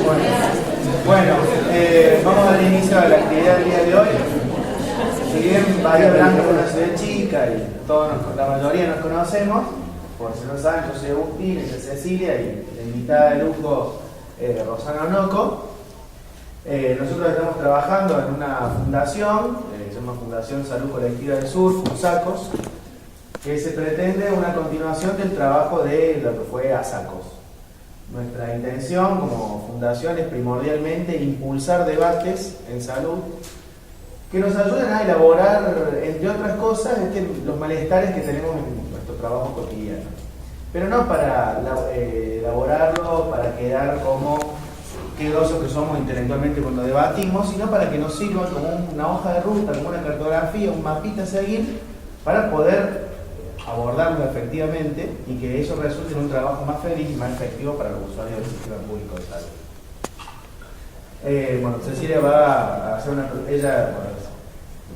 Bueno, vamos a dar inicio a la actividad del día de hoy. Si bien Bahía Blanca es una ciudad chica y la mayoría nos conocemos, por si no saben, yo soy Agustín, ella es Cecilia y la invitada de lujo Rosana Onoco. Nosotros estamos trabajando en una fundación, se llama Fundación Salud Colectiva del Sur, FUNSACOS, que se pretende una continuación del trabajo de lo que fue ASACOS. Nuestra intención como fundación es primordialmente impulsar debates en salud que nos ayuden a elaborar, entre otras cosas, los malestares que tenemos en nuestro trabajo cotidiano. Pero no para elaborarlo, para quedar como qué grosos que somos intelectualmente cuando debatimos, sino para que nos sirva como una hoja de ruta, como una cartografía, un mapita a seguir, para poder abordarlo efectivamente y que eso resulte en un trabajo más feliz y más efectivo para los usuarios del sistema público de salud. Bueno, Cecilia va a hacer ella,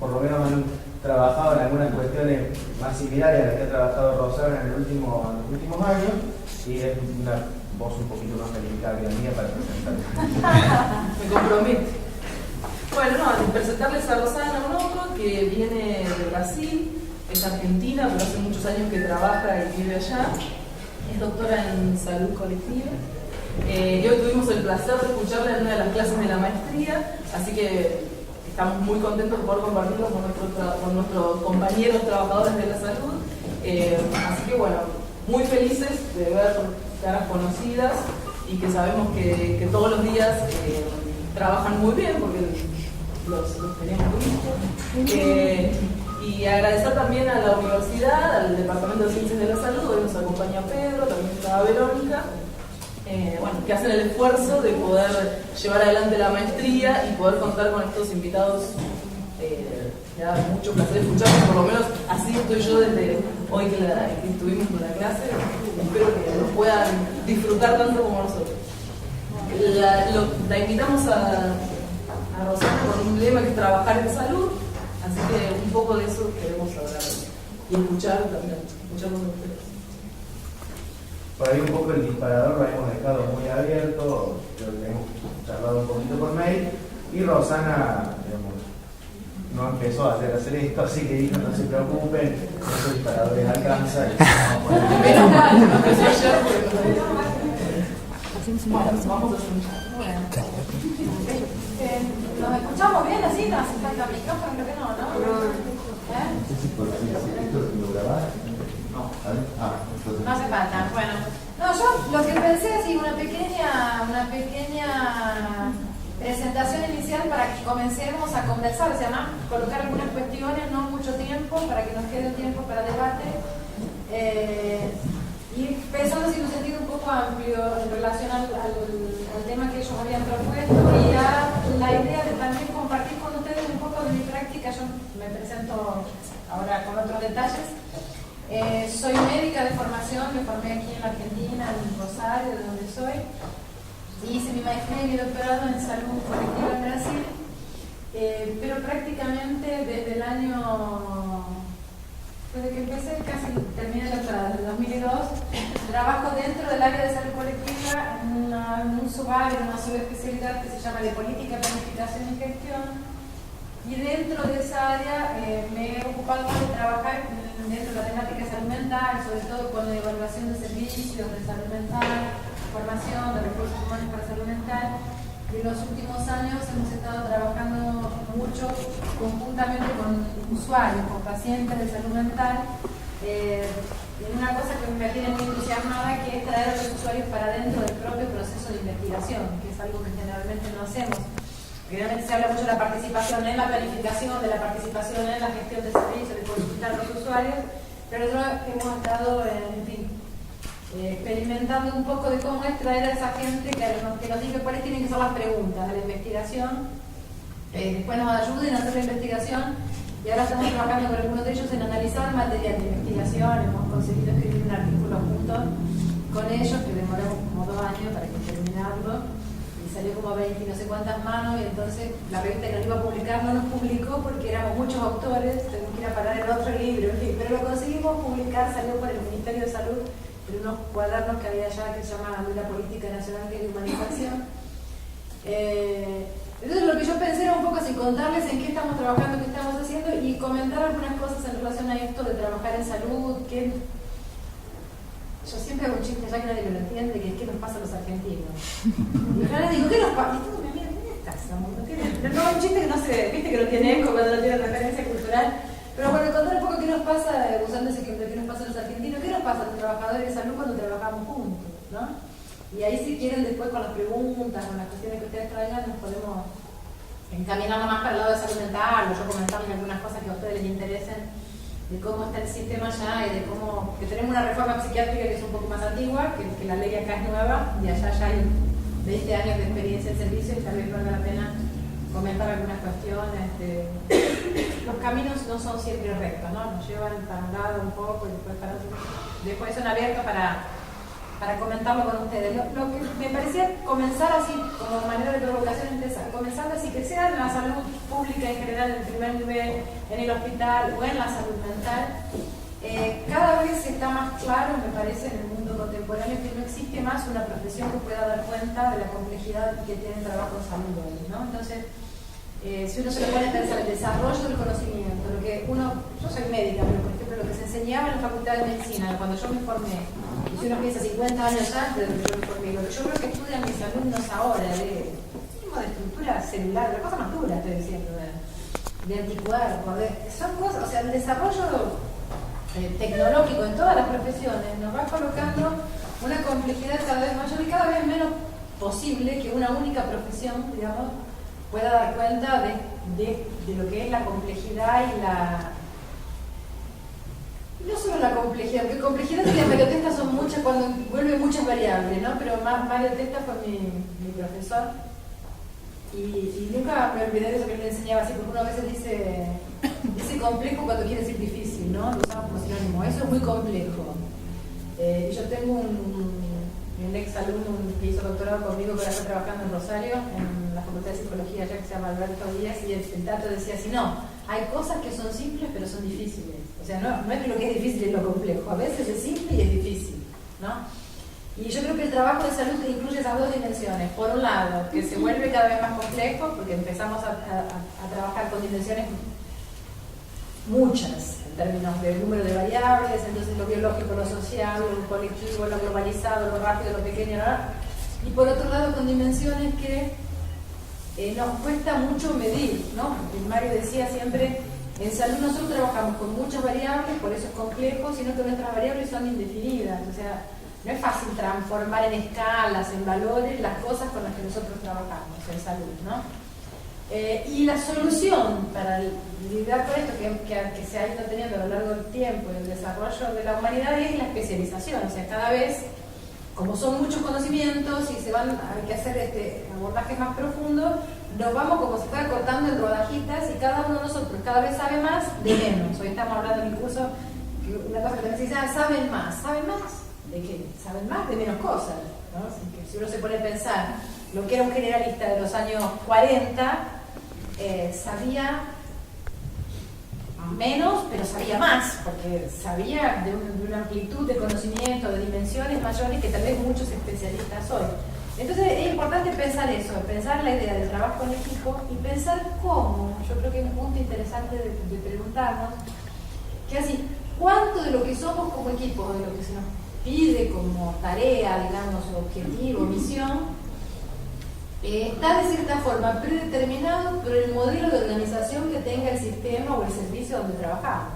por lo menos han trabajado en algunas cuestiones más similares a las que ha trabajado Rosana en los últimos años, y es una voz un poquito más calificada que la mía para presentar. Me comprometo. Bueno, presentarles a Rosana Onoco, que viene de Brasil. Es argentina, pero hace muchos años que trabaja y vive allá. Es doctora en salud colectiva. Y hoy tuvimos el placer de escucharla en una de las clases de la maestría, así que estamos muy contentos de poder compartirlo con nuestros compañeros trabajadores de la salud. Así que bueno, muy felices de ver caras conocidas y que sabemos que todos los días trabajan muy bien, porque los tenemos vistos. Y agradecer también a la universidad, al Departamento de Ciencias de la Salud. Hoy nos acompaña Pedro, también está Verónica, que hacen el esfuerzo de poder llevar adelante la maestría y poder contar con estos invitados. Me da mucho placer escucharlos, por lo menos así estoy yo desde hoy que estuvimos en la clase. Espero que nos puedan disfrutar tanto como nosotros. La invitamos a Rosana con un lema que es trabajar en salud. Así que un poco de eso queremos hablar y escuchar también, escucharnos de ustedes. Por ahí un poco el disparador lo hemos dejado muy abierto, creo que hemos charlado un poquito por mail, y Rosana, digamos, no empezó a hacer esto, así que dijo, no se preocupen, esos disparadores alcanzan. Menos mal, no empezó ayer porque vamos a hacer. ¿Nos escuchamos bien así? ¿No hace falta micrófono? Creo que no, ¿no? No hace falta. Bueno, yo lo que pensé es una pequeña presentación inicial para que comencemos a conversar, o sea, más colocar algunas cuestiones, no mucho tiempo, para que nos quede tiempo para debate. Y pensando en un sentido un poco amplio en relación al tema que ellos habían propuesto y a la idea de también compartir con ustedes un poco de mi práctica. Yo me presento ahora con otros detalles. Soy médica de formación, me formé aquí en la Argentina, en Rosario, de donde soy. Hice mi maestría y mi doctorado en salud colectiva en Brasil, pero prácticamente desde el año... Desde que empecé, casi terminé el doctorado, en 2002, trabajo dentro del área de salud colectiva en un subárea, una subespecialidad que se llama de política, planificación y gestión. Y dentro de esa área me he ocupado más de trabajar dentro de la temática de salud mental, sobre todo con la evaluación de servicios de salud mental, formación de recursos humanos para salud mental. Y en los últimos años hemos estado trabajando mucho conjuntamente con usuarios, con pacientes de salud mental, en una cosa que me tiene muy entusiasmada, que es traer a los usuarios para dentro del propio proceso de investigación, que es algo que generalmente no hacemos. Generalmente se habla mucho de la participación en la planificación, de la participación en la gestión de servicios, de consultar a los usuarios, pero nosotros hemos estado, experimentando un poco de cómo es traer a esa gente que nos diga cuáles tienen que ser las preguntas de la investigación, después nos ayuden a hacer la investigación, y ahora estamos trabajando con algunos de ellos en analizar material de investigación. Hemos conseguido escribir un artículo juntos con ellos que demoramos como 2 años para terminarlo, y salió como 20 y no sé cuántas manos, y entonces la revista que nos iba a publicar no nos publicó porque éramos muchos autores, tuvimos que ir a parar el otro libro, en fin, pero lo conseguimos publicar, salió por el Ministerio de Salud, en unos cuadernos que había allá que se llama la Política Nacional de Humanización. Entonces lo que yo pensé era un poco así, contarles en qué estamos trabajando, qué estamos haciendo y comentar algunas cosas en relación a esto de trabajar en salud, que yo siempre hago un chiste, ya que nadie me lo entiende, que es qué nos pasa a los argentinos. Y yo les digo, ¿qué nos pasa? Y tú me miras, ¿qué estás? No, un chiste que no se, viste que no tiene eco cuando no tiene referencia cultural. Pero bueno, contar un poco qué nos pasa, usando ese ejemplo, qué nos pasa a los argentinos, qué nos pasa a los trabajadores de salud cuando trabajamos juntos, ¿no? Y ahí si quieren después con las preguntas, con las cuestiones que ustedes traigan, nos podemos encaminarnos más para el lado de salud mental, o yo comentarles algunas cosas que a ustedes les interesen, de cómo está el sistema allá y de cómo, que tenemos una reforma psiquiátrica que es un poco más antigua, que la ley acá es nueva, y allá ya hay 20 años de experiencia en servicio y tal vez valga la pena comentar algunas cuestiones. Los caminos no son siempre rectos, ¿no? Nos llevan para un lado un poco y después para otro. Después son abiertos para comentarlo con ustedes. Lo que me parecía comenzar así, como manera de provocación, comenzando así, que sea en la salud pública en general, en el primer nivel, en el hospital o en la salud mental, cada vez está más claro, me parece, en el mundo contemporáneo, que no existe más una profesión que pueda dar cuenta de la complejidad que tiene el trabajo en salud hoy, ¿no? Entonces, si uno se lo pone a pensar el desarrollo del conocimiento, lo que yo soy médica, pero por ejemplo lo que se enseñaba en la facultad de medicina, cuando yo me formé, y si uno piensa 50 años antes de que yo me formé, lo que yo creo que estudian mis alumnos ahora, de estructura celular, la cosa más dura estoy diciendo, de anticuerpos, son cosas, o sea, el desarrollo tecnológico en todas las profesiones nos va colocando una complejidad cada vez mayor y cada vez menos posible que una única profesión, digamos, pueda dar cuenta de lo que es la complejidad y no solo la complejidad, porque complejidad y la Mario Testa son muchas cuando vuelve muchas variables, ¿no? Pero Mario Testa fue mi profesor y nunca me olvidé de eso que él me enseñaba así, porque uno a veces dice complejo cuando quiere decir difícil, ¿no? Lo usamos como sinónimo, eso es muy complejo. Y yo tengo un ex alumno que hizo doctorado conmigo, que ahora está trabajando en Rosario, en la Facultad de Psicología, ya que se llama Alberto Díaz, y el dato decía así, no, hay cosas que son simples pero son difíciles. O sea, no es que lo que es difícil es lo complejo, a veces es simple y es difícil, ¿no? Y yo creo que el trabajo de salud incluye esas dos dimensiones. Por un lado, que se vuelve cada vez más complejo, porque empezamos a trabajar con dimensiones muchas, en términos del número de variables, entonces lo biológico, lo social, lo colectivo, lo globalizado, lo rápido, lo pequeño, ¿no? Y por otro lado con dimensiones que nos cuesta mucho medir, ¿no? Mario decía siempre, en salud nosotros trabajamos con muchas variables, por eso es complejo, sino que nuestras variables son indefinidas, o sea, no es fácil transformar en escalas, en valores, las cosas con las que nosotros trabajamos en salud, ¿no? Y la solución para lidiar con esto que se ha ido teniendo a lo largo del tiempo en el desarrollo de la humanidad es la especialización. O sea, cada vez, como son muchos conocimientos y hay que hacer abordajes más profundos, nos vamos como si fuera cortando en rodajitas y cada uno de nosotros cada vez sabe más de menos. Hoy estamos hablando en mi curso, una cosa que también se dice, ¿saben más? ¿Saben más? ¿De qué? ¿Saben más? De menos cosas, ¿no? Así que si uno se pone a pensar lo que era un generalista de los años 40, sabía menos, pero sabía más, porque sabía de una amplitud de conocimiento, de dimensiones mayores que tal vez muchos especialistas hoy. Entonces es importante pensar eso, pensar la idea del trabajo en equipo y pensar cómo, yo creo que es un punto interesante de preguntarnos, que así, ¿cuánto de lo que somos como equipo, de lo que se nos pide como tarea, digamos, objetivo, misión, está de cierta forma predeterminado por el modelo de organización que tenga el sistema o el servicio donde trabajamos,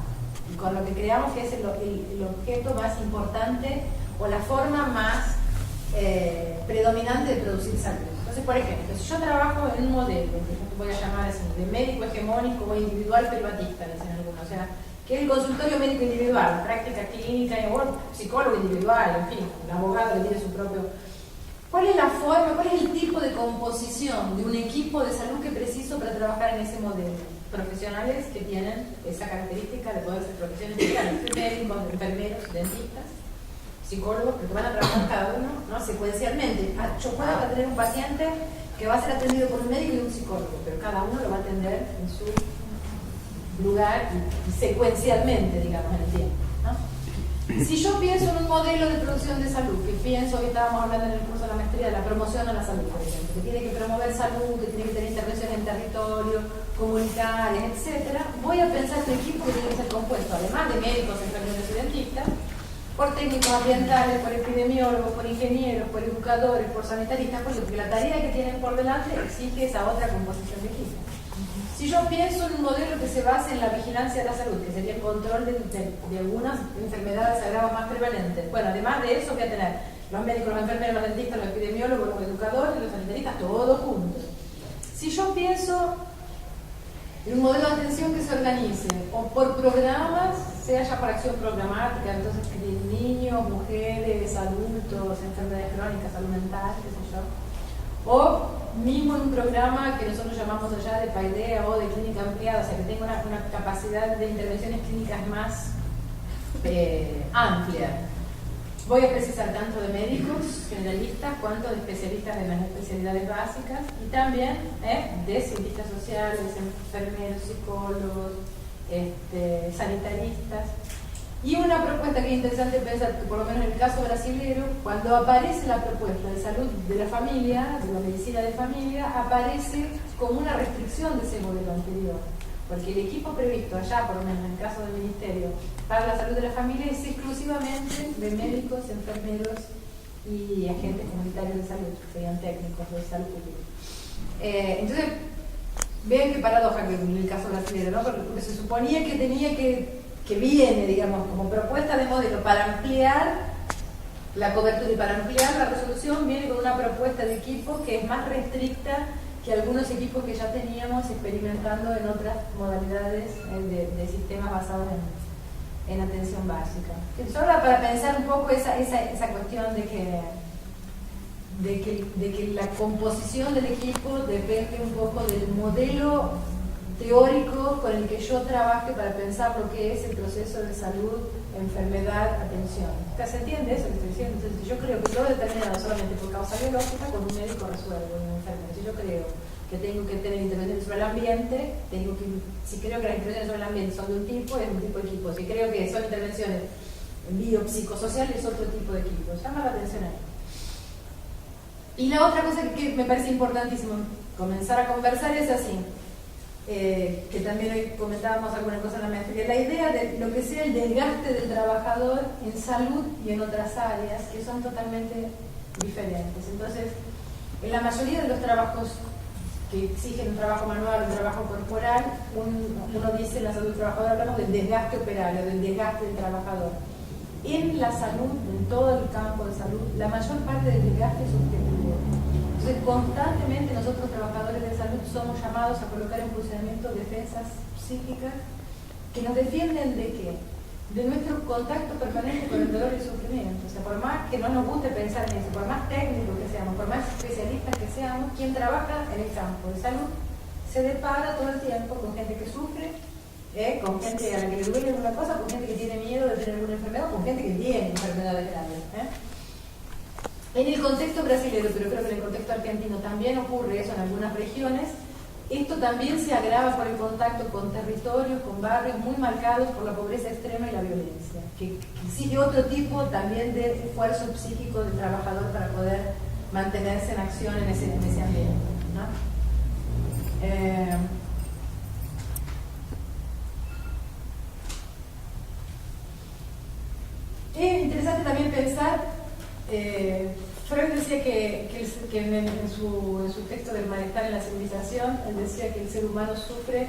y con lo que creamos que es el objeto más importante o la forma más predominante de producir salud? Entonces, por ejemplo, si yo trabajo en un modelo, que yo voy a llamar así, de médico hegemónico o individual privatista, dicen algunos, o sea, que es el consultorio médico individual, práctica clínica, o psicólogo individual, en fin, el abogado le tiene su propio... ¿Cuál es la forma, cuál es el tipo de composición de un equipo de salud que preciso para trabajar en ese modelo? Profesionales que tienen esa característica de poder ser profesiones diferentes, médicos, enfermeros, dentistas, psicólogos, porque van a trabajar cada uno, ¿no? Secuencialmente. Yo puedo tener un paciente que va a ser atendido por un médico y un psicólogo, pero cada uno lo va a atender en su lugar y secuencialmente, digamos, en el tiempo, ¿no? Si yo pienso en un modelo de producción de salud, que pienso, hoy estábamos hablando en el curso de la maestría de la promoción a la salud, por ejemplo, que tiene que promover salud, que tiene que tener intervención en territorio, comunitarias, etc., voy a pensar un equipo que tiene que ser compuesto, además de médicos, enfermeros y dentistas, por técnicos ambientales, por epidemiólogos, por ingenieros, por educadores, por sanitaristas, porque la tarea que tienen por delante exige esa otra composición de equipo. Si yo pienso en un modelo que se base en la vigilancia de la salud, que sería el control de algunas enfermedades a grado más prevalentes, bueno, además de eso voy a tener los médicos, los enfermeros, los dentistas, los epidemiólogos, los educadores, los sanitaristas, todos juntos. Si yo pienso en un modelo de atención que se organice o por programas, sea ya por acción programática, entonces niños, mujeres, adultos, enfermedades crónicas, salud mental, qué sé yo, o mismo en un programa que nosotros llamamos allá de PAIDEA o de clínica ampliada, o sea que tenga una capacidad de intervenciones clínicas más amplia. Voy a precisar tanto de médicos generalistas cuanto de especialistas de las especialidades básicas y también de cientistas sociales, enfermeros, psicólogos, sanitaristas. Y una propuesta que es interesante pensar, que por lo menos en el caso brasilero, cuando aparece la propuesta de salud de la familia, de la medicina de familia, aparece como una restricción de ese modelo anterior. Porque el equipo previsto allá, por lo menos en el caso del Ministerio, para la salud de la familia es exclusivamente de médicos, enfermeros y agentes comunitarios de salud, que serían técnicos de salud pública. Entonces, vean qué paradoja que en el caso brasileño, ¿no? Porque se suponía que tenía que viene, digamos, como propuesta de modelo para ampliar la cobertura y para ampliar la resolución, viene con una propuesta de equipo que es más restricta que algunos equipos que ya teníamos experimentando en otras modalidades de sistemas basados en atención básica. Solo para pensar un poco esa cuestión de que la composición del equipo depende un poco del modelo teórico con el que yo trabaje para pensar lo que es el proceso de salud, enfermedad, atención. ¿Se entiende eso que estoy diciendo? Entonces, yo creo que todo determinado solamente por causa biológica, con un médico resuelve, un enfermero. Si yo creo que tengo que tener intervenciones sobre el ambiente, si creo que las intervenciones sobre el ambiente son de un tipo, es un tipo de equipo. Si creo que son intervenciones biopsicosociales, es otro tipo de equipo. Llama la atención ahí. Y la otra cosa que me parece importantísimo comenzar a conversar es así. Que también hoy comentábamos alguna cosa en la maestría, la idea de lo que sea el desgaste del trabajador en salud y en otras áreas que son totalmente diferentes. Entonces, en la mayoría de los trabajos que exigen un trabajo manual, un trabajo corporal, uno dice en la salud del trabajador, hablamos del desgaste operario, del desgaste del trabajador. En la salud, en todo el campo de salud, la mayor parte del desgaste es subjetivo. Entonces, constantemente nosotros trabajadores de salud somos llamados a colocar en funcionamiento defensas psíquicas que nos defienden ¿de qué? De nuestro contacto permanente con el dolor y el sufrimiento. O sea, por más que no nos guste pensar en eso, por más técnicos que seamos, por más especialistas que seamos, quien trabaja en el campo de salud se depara todo el tiempo con gente que sufre, con gente a la que le duele alguna cosa, con gente que tiene miedo de tener alguna enfermedad, con gente que tiene enfermedades graves. En el contexto brasileño, pero creo que en el contexto argentino también ocurre eso en algunas regiones, esto también se agrava por el contacto con territorios, con barrios muy marcados por la pobreza extrema y la violencia, que exige otro tipo también de esfuerzo psíquico del trabajador para poder mantenerse en acción en ese ambiente, ¿no? Es interesante también pensar, Freud decía que en su texto del malestar en la civilización, él decía que el ser humano sufre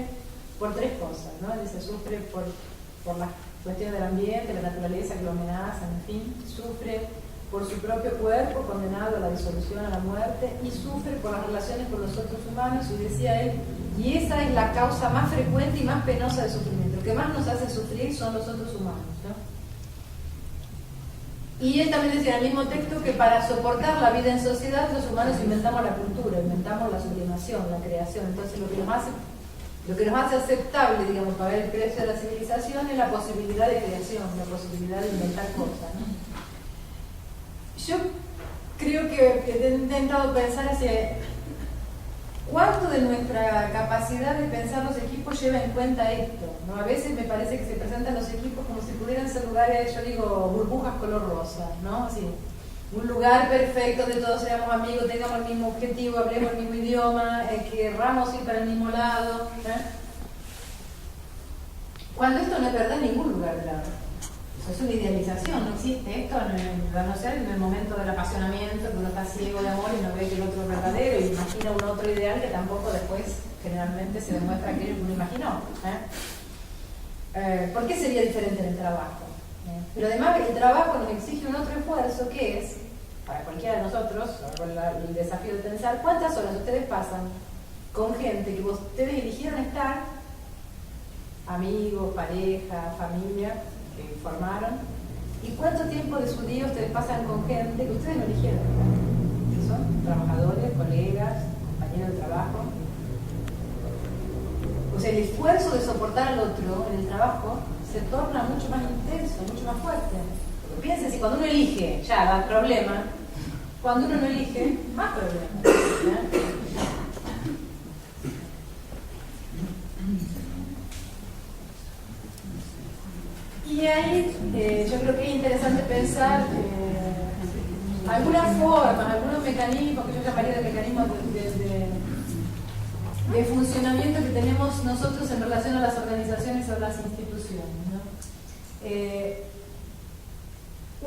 por tres cosas, ¿no? Él dice, sufre por la cuestión del ambiente, la naturaleza que lo amenaza, en fin, sufre por su propio cuerpo condenado a la disolución, a la muerte, y sufre por las relaciones con los otros humanos, y decía él, y esa es la causa más frecuente y más penosa de sufrimiento. Lo que más nos hace sufrir son los otros humanos, ¿no? Y él también decía en el mismo texto que para soportar la vida en sociedad los humanos inventamos la cultura, inventamos la sublimación, la creación. Entonces lo que nos hace aceptable, digamos, para ver el precio de la civilización es la posibilidad de creación, la posibilidad de inventar cosas, ¿no? Yo creo que he intentado pensar hacia ¿Cuánto de nuestra capacidad de pensar los equipos lleva en cuenta esto? ¿No? A veces me parece que se presentan los equipos como si pudieran ser lugares, yo digo, burbujas color rosa, ¿no? Así, un lugar perfecto donde todos seamos amigos, tengamos el mismo objetivo, hablemos el mismo idioma, querramos ir para el mismo lado. Cuando esto no es verdad en ningún lugar del lado. Es una idealización, no existe esto, no sé, en el momento del apasionamiento, que uno está ciego de amor y no ve que el otro es verdadero y imagina un otro ideal que tampoco después generalmente se demuestra aquello que uno imaginó. ¿Por qué sería diferente en el trabajo? Pero además el trabajo nos exige un otro esfuerzo que es, para cualquiera de nosotros, el desafío de pensar cuántas horas ustedes pasan con gente que ustedes eligieron estar, amigos, pareja, familia, que formaron, y cuánto tiempo de su día ustedes pasan con gente que ustedes no eligieron, que son trabajadores, colegas, compañeros de trabajo. O sea, el esfuerzo de soportar al otro en el trabajo se torna mucho más intenso, mucho más fuerte. Porque piensen, si cuando uno elige ya da problema, cuando uno no elige, más problemas. Y ahí yo creo que es interesante pensar algunas formas, algunos mecanismos, que yo llamaría de mecanismos de funcionamiento que tenemos nosotros en relación a las organizaciones o a las instituciones, ¿no?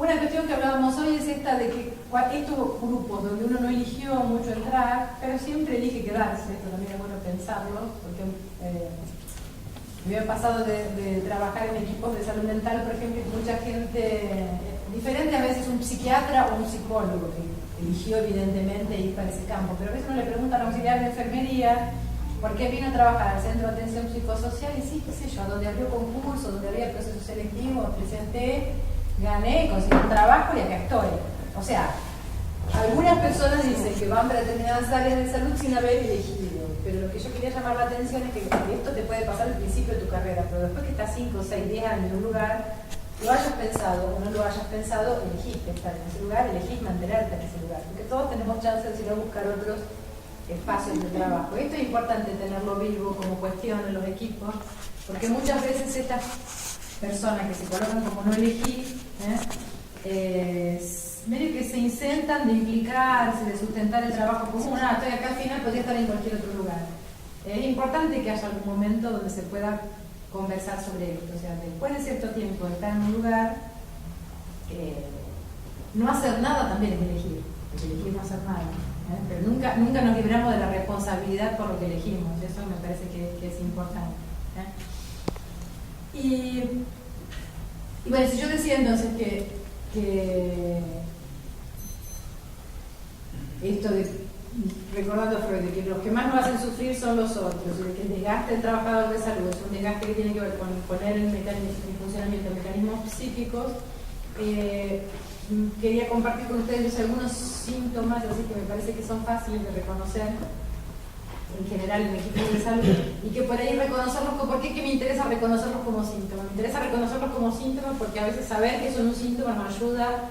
Una cuestión que hablábamos hoy es esta de que estos grupos donde uno no eligió mucho entrar, pero siempre elige quedarse, esto también es bueno pensarlo, porque me ha pasado de trabajar en equipos de salud mental, por ejemplo, con mucha gente diferente, a veces un psiquiatra o un psicólogo que eligió evidentemente ir para ese campo, pero a veces uno le pregunta al auxiliar de enfermería por qué vino a trabajar al centro de atención psicosocial y sí, qué sé yo, donde abrió concursos, donde había procesos selectivos, presenté, gané, conseguí un trabajo y acá estoy. O sea, algunas personas dicen que van para determinadas áreas de salud sin haber elegido. Pero lo que yo quería llamar la atención es que esto te puede pasar al principio de tu carrera, pero después que estás 5, 6, 10 años en un lugar, lo hayas pensado o no lo hayas pensado, elegiste estar en ese lugar, elegís mantenerte en ese lugar, porque todos tenemos chance de ir a buscar otros espacios de trabajo. Esto es importante tenerlo vivo como cuestión en los equipos, porque muchas veces estas personas que se colocan como no elegí, medio que se intentan de implicarse, de sustentar el trabajo común. Estoy acá al final, podría estar en cualquier otro lugar. Es importante que haya algún momento donde se pueda conversar sobre esto. O sea, después de cierto tiempo de estar en un lugar, no hacer nada también es elegir. Elegir no hacer nada. Pero nunca nos libramos de la responsabilidad por lo que elegimos. Eso me parece que es importante. Y bueno, si yo decía entonces que esto de, recordando a Freud, de que los que más nos hacen sufrir son los otros, y de que el desgaste del trabajador de salud es un desgaste que tiene que ver con poner en funcionamiento mecanismos psíquicos, quería compartir con ustedes algunos síntomas, así que me parece que son fáciles de reconocer en general en equipos de salud, y que por ahí reconocerlos, ¿por qué me interesa reconocerlos como síntomas? Me interesa reconocerlos como síntomas porque a veces saber que son un síntoma nos ayuda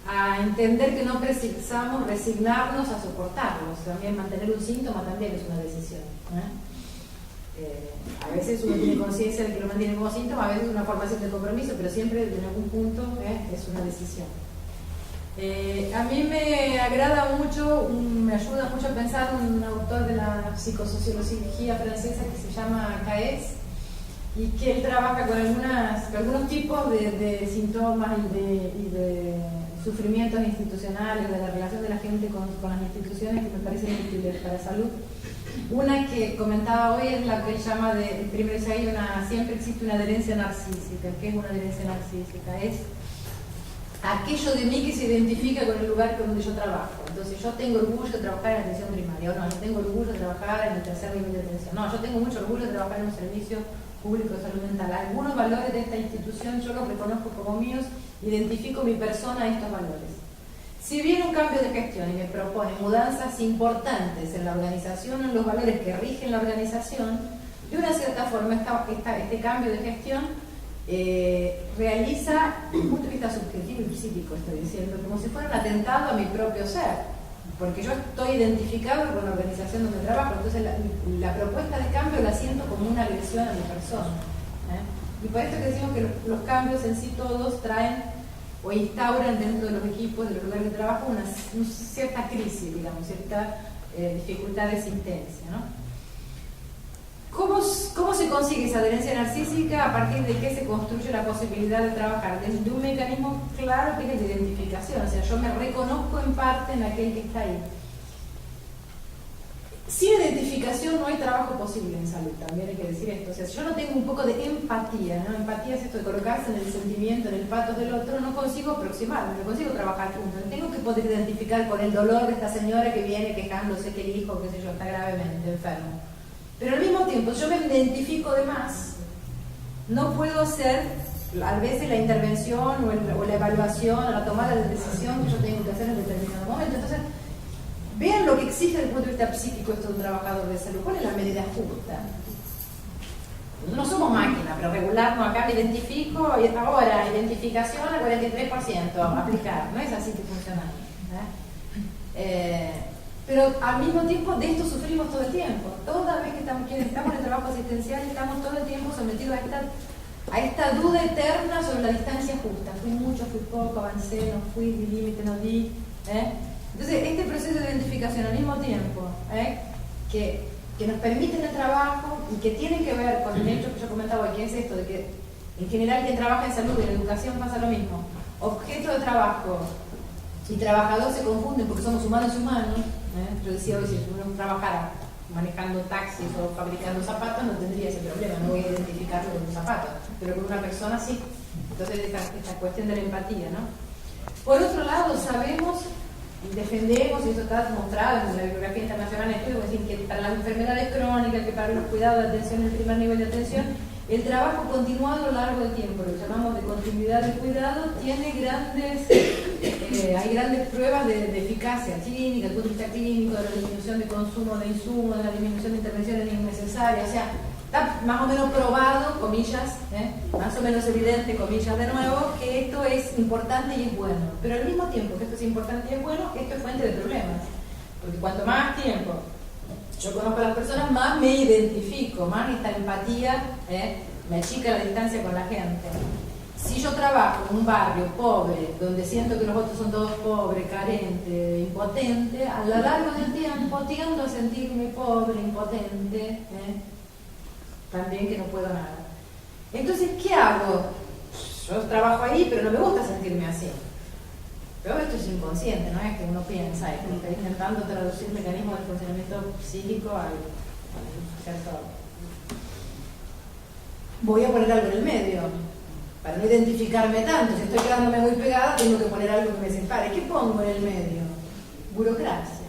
a entender que no precisamos resignarnos a soportarlos. También mantener un síntoma también es una decisión. A veces uno tiene conciencia de que lo mantiene como síntoma, a veces es una formación de compromiso, pero siempre en algún punto es una decisión. A mí me agrada mucho, me ayuda mucho a pensar un autor de la psicosociología francesa que se llama Caes, y que él trabaja con algunos tipos de síntomas y de sufrimientos institucionales, de la relación de la gente con las instituciones, que me parecen útiles para la salud. Una que comentaba hoy es la que él llama primero dice, siempre existe una adherencia narcísica. ¿Qué es una adherencia narcísica? Es aquello de mí que se identifica con el lugar donde yo trabajo. Entonces yo tengo orgullo de trabajar en la atención primaria, o no, yo tengo orgullo de trabajar en el tercer nivel de atención. No, yo tengo mucho orgullo de trabajar en un servicio público de salud mental. Algunos valores de esta institución yo los reconozco como míos, identifico mi persona a estos valores. Si viene un cambio de gestión y me propone mudanzas importantes en la organización, en los valores que rigen la organización, de una cierta forma este cambio de gestión realiza, desde un punto de vista subjetivo y psíquico, estoy diciendo, como si fuera un atentado a mi propio ser. porque yo estoy identificado con la organización donde trabajo, entonces la propuesta de cambio la siento como una agresión a mi persona. Y por esto que decimos que los cambios en sí todos traen o instauran dentro de los equipos, de los lugares de trabajo, una cierta crisis, digamos, cierta dificultad de existencia, ¿no? ¿Cómo se consigue esa adherencia narcísica? A partir de qué se construye la posibilidad de trabajar desde un mecanismo claro que es el de identificación, o sea, yo me reconozco en parte en aquel que está ahí. Sin identificación no hay trabajo posible en salud, también hay que decir esto. O sea, si yo no tengo un poco de empatía, ¿no? Empatía es esto de colocarse en el sentimiento, en el patos del otro, no consigo aproximarme, no consigo trabajar juntos. Tengo que poder identificar con el dolor de esta señora que viene quejándose que el hijo, qué sé yo, está gravemente enfermo. Pero al mismo tiempo, yo me identifico de más. No puedo hacer, a veces, la intervención o la evaluación o la tomada de decisión que yo tengo que hacer en determinado momento. Entonces, vean lo que exige desde el punto de vista psíquico esto de un trabajador de salud. ¿Cuál es la medida justa? No somos máquinas, pero regularnos acá me identifico y ahora identificación al 43%, aplicar. No es así que funciona. Pero al mismo tiempo de esto sufrimos todo el tiempo. Toda vez que estamos en el trabajo asistencial estamos todo el tiempo sometidos a esta duda eterna sobre la distancia justa. Fui mucho, fui poco, avancé, no fui, di límite, no di. Entonces, este proceso de identificación al mismo tiempo, que nos permite en el trabajo y que tiene que ver con el hecho que yo comentaba hoy, que es esto de que en general quien trabaja en salud y en educación pasa lo mismo. Objeto de trabajo y trabajador se confunden porque somos humanos y humanos. Yo decía hoy, si uno trabajara manejando taxis o fabricando zapatos, no tendría ese problema, no voy a identificarlo con un zapato, pero con una persona sí. Entonces, esta cuestión de la empatía, ¿no? Por otro lado, sabemos y defendemos, y eso está demostrado en la bibliografía internacional, es decir, que para las enfermedades crónicas, que para los cuidados de atención, el primer nivel de atención, el trabajo continuado a lo largo del tiempo, lo que llamamos de continuidad de cuidado, tiene hay grandes pruebas de eficacia clínica, desde el punto de vista clínico, de la disminución de consumo de insumos, de la disminución de intervenciones innecesarias, o sea, está más o menos probado, comillas, más o menos evidente, comillas de nuevo, que esto es importante y es bueno. Pero al mismo tiempo que esto es importante y es bueno, esto es fuente de problemas. Porque cuanto más tiempo yo conozco a las personas, más me identifico, más esta empatía me achica la distancia con la gente. Si yo trabajo en un barrio pobre, donde siento que los otros son todos pobres, carentes, impotentes, a lo largo del tiempo tiendo a sentirme pobre, impotente, también que no puedo nada. Entonces, ¿qué hago? Yo trabajo ahí, pero no me gusta sentirme así. Pero esto es inconsciente, no es que uno piensa, es que está intentando traducir mecanismos de funcionamiento psíquico al cierto. Voy a poner algo en el medio, para no identificarme tanto. Si estoy quedándome muy pegada, tengo que poner algo que me separe. ¿Qué pongo en el medio? Burocracia.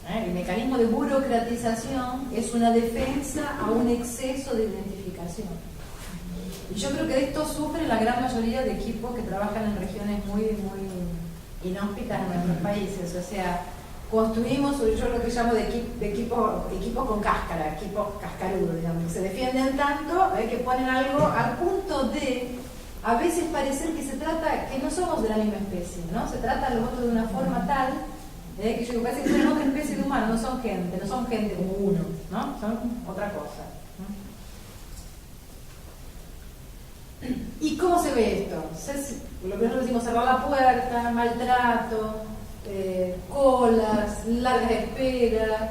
El mecanismo de burocratización es una defensa a un exceso de identificación. Y yo creo que de esto sufren la gran mayoría de equipos que trabajan en regiones muy, muy inhóspitas en nuestros países. O sea, construimos, yo lo que llamo de equipos con cáscara, equipos cascarudos, digamos, que se defienden tanto que ponen algo al punto de a veces parecer que se trata, que no somos de la misma especie, ¿no? Se trata a los otros de una forma tal que yo parece que son otra especie de humano, no son gente como uno, ¿no? Son otra cosa, ¿no? ¿Y cómo se ve esto? Lo que nosotros decimos, cerrar la puerta, maltrato, colas, largas esperas,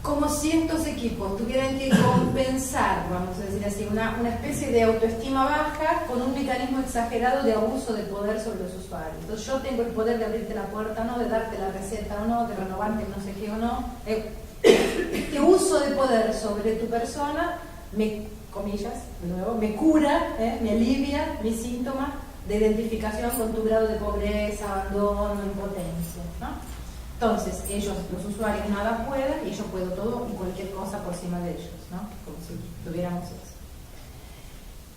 como si estos equipos tuvieran que compensar, vamos a decir así, una especie de autoestima baja con un mecanismo exagerado de abuso de poder sobre los usuarios. Entonces yo tengo el poder de abrirte la puerta o no, de darte la receta o no, de renovarte no sé qué o no. Este uso de poder sobre tu persona comillas, de nuevo, me cura, me alivia mis síntomas de identificación con tu grado de pobreza, abandono, impotencia, ¿no? Entonces, ellos, los usuarios, nada pueden y yo puedo todo y cualquier cosa por encima de ellos, ¿no? Como si tuviéramos eso.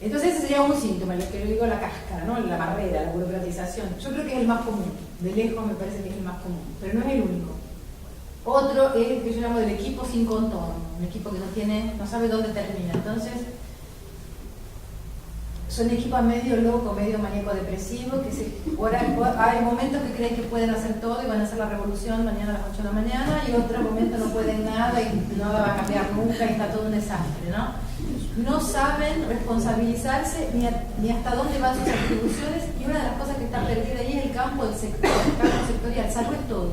Entonces, ese sería un síntoma, lo que yo digo, la cáscara, ¿no? La barrera, la burocratización. Yo creo que es el más común, de lejos me parece que es el más común, pero no es el único. Otro es el que yo llamo del equipo sin contorno, un equipo que no sabe dónde termina. Entonces, son equipos medio loco, medio maníaco depresivo, que hay momentos que creen que pueden hacer todo y van a hacer la revolución mañana a las 8 de la mañana, y otros momentos no pueden nada y nada va a cambiar nunca y está todo un desastre, ¿no? No saben responsabilizarse ni hasta dónde van sus atribuciones, y una de las cosas que está perdida ahí es el campo del sector, el campo sectorial. Salud es todo.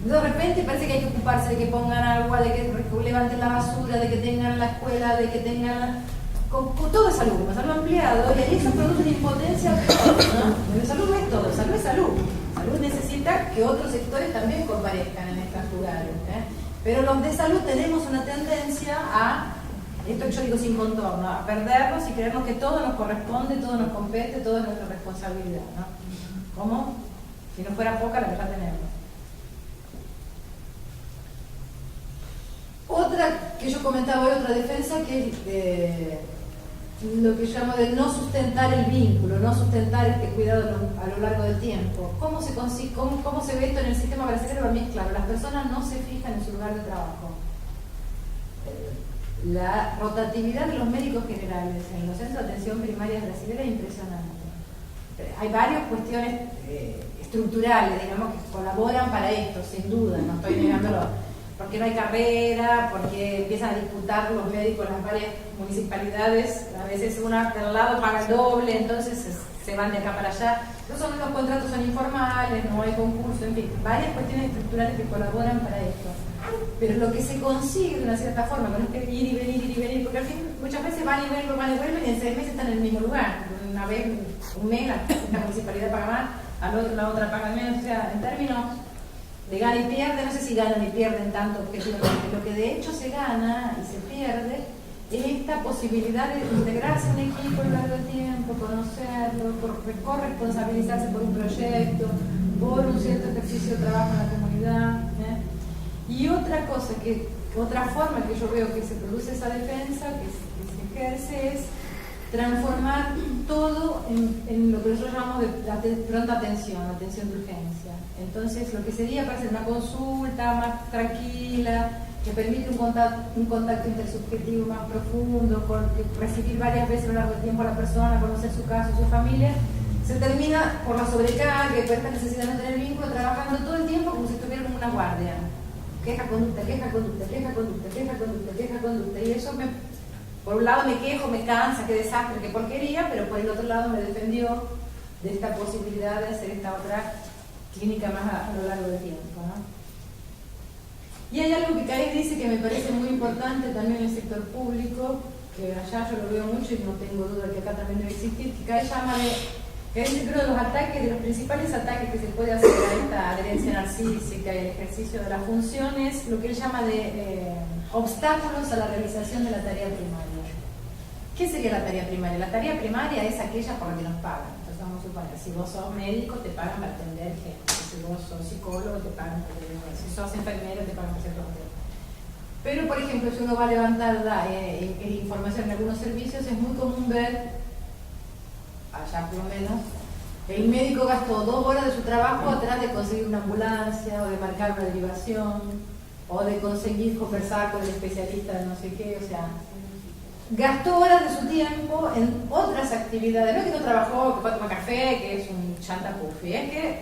De repente parece que hay que ocuparse de que pongan agua, de que levanten la basura, de que tengan la escuela, de que tengan... Con todo es salud ampliado, y ahí eso produce una impotencia, ¿no? Pero salud no es todo, salud es salud. Salud necesita que otros sectores también comparezcan en estos lugares, ¿eh? Pero los de salud tenemos una tendencia a, esto yo digo sin contorno, a perdernos y creernos que todo nos corresponde, todo nos compete, todo es nuestra responsabilidad, ¿no? Como si no fuera poca la que ya tenemos. Otra que yo comentaba hoy, otra defensa, que es lo que yo llamo de no sustentar el vínculo, no sustentar este cuidado a lo largo del tiempo. ¿Cómo se ve esto en el sistema brasileño? Para mí es claro, las personas no se fijan en su lugar de trabajo. La rotatividad de los médicos generales en los centros de atención primaria brasileña es impresionante. Hay varias cuestiones estructurales, digamos, que colaboran para esto, sin duda, no estoy negándolo. Porque no hay carrera, porque empiezan a disputar los médicos en las varias municipalidades, a veces una del lado paga el doble, entonces se van de acá para allá. Los contratos son informales, no hay concurso, en fin, varias cuestiones estructurales que colaboran para esto. Pero lo que se consigue de una cierta forma, con este ir y venir, porque al fin muchas veces van y vuelven y en 6 meses están en el mismo lugar. Una vez, un mes, la municipalidad paga más, la otra paga menos, o sea, en términos de gana y pierde, no sé si ganan y pierden tanto objetivamente. Lo que de hecho se gana y se pierde es esta posibilidad de integrarse en un equipo a lo largo del tiempo, conocerlo, corresponsabilizarse por un proyecto, por un cierto ejercicio de trabajo en la comunidad, ¿eh? Y otra forma que yo veo que se produce esa defensa, que se ejerce, es transformar todo en lo que nosotros llamamos de pronta atención de urgencia. Entonces, lo que sería para una consulta más tranquila, que permite un contacto intersubjetivo más profundo, recibir varias veces a lo largo del tiempo a la persona, conocer su caso, su familia, se termina por la sobrecarga y por esta necesidad de no tener vínculo, trabajando todo el tiempo como si estuviera como una guardia. Queja, conducta, y eso por un lado me quejo, me cansa, qué desastre, qué porquería, pero por el otro lado me defendió de esta posibilidad de hacer esta otra clínica más a lo largo del tiempo, ¿no? Y hay algo que Caes dice que me parece muy importante también en el sector público, que allá yo lo veo mucho y no tengo duda que acá también debe existir, que Caes llama dice, creo, de los principales ataques que se puede hacer a esta adherencia narcísica y el ejercicio de las funciones, lo que él llama de obstáculos a la realización de la tarea primaria. ¿Qué sería la tarea primaria? La tarea primaria es aquella por la que nos pagan. Entonces vamos a suponer, si vos sos médico te pagan para atender gente, si vos sos psicólogo te pagan para atender gente, si sos enfermero te pagan para hacer todo. Pero por ejemplo, si uno va a levantar información en algunos servicios, es muy común ver, allá por lo menos, el médico gastó 2 horas de su trabajo atrás de conseguir una ambulancia o de marcar una derivación o de conseguir conversar con el especialista de no sé qué, o sea, gastó horas de su tiempo en otras actividades. No es que no trabajó, que fue a tomar café, que es un chantapufi, es que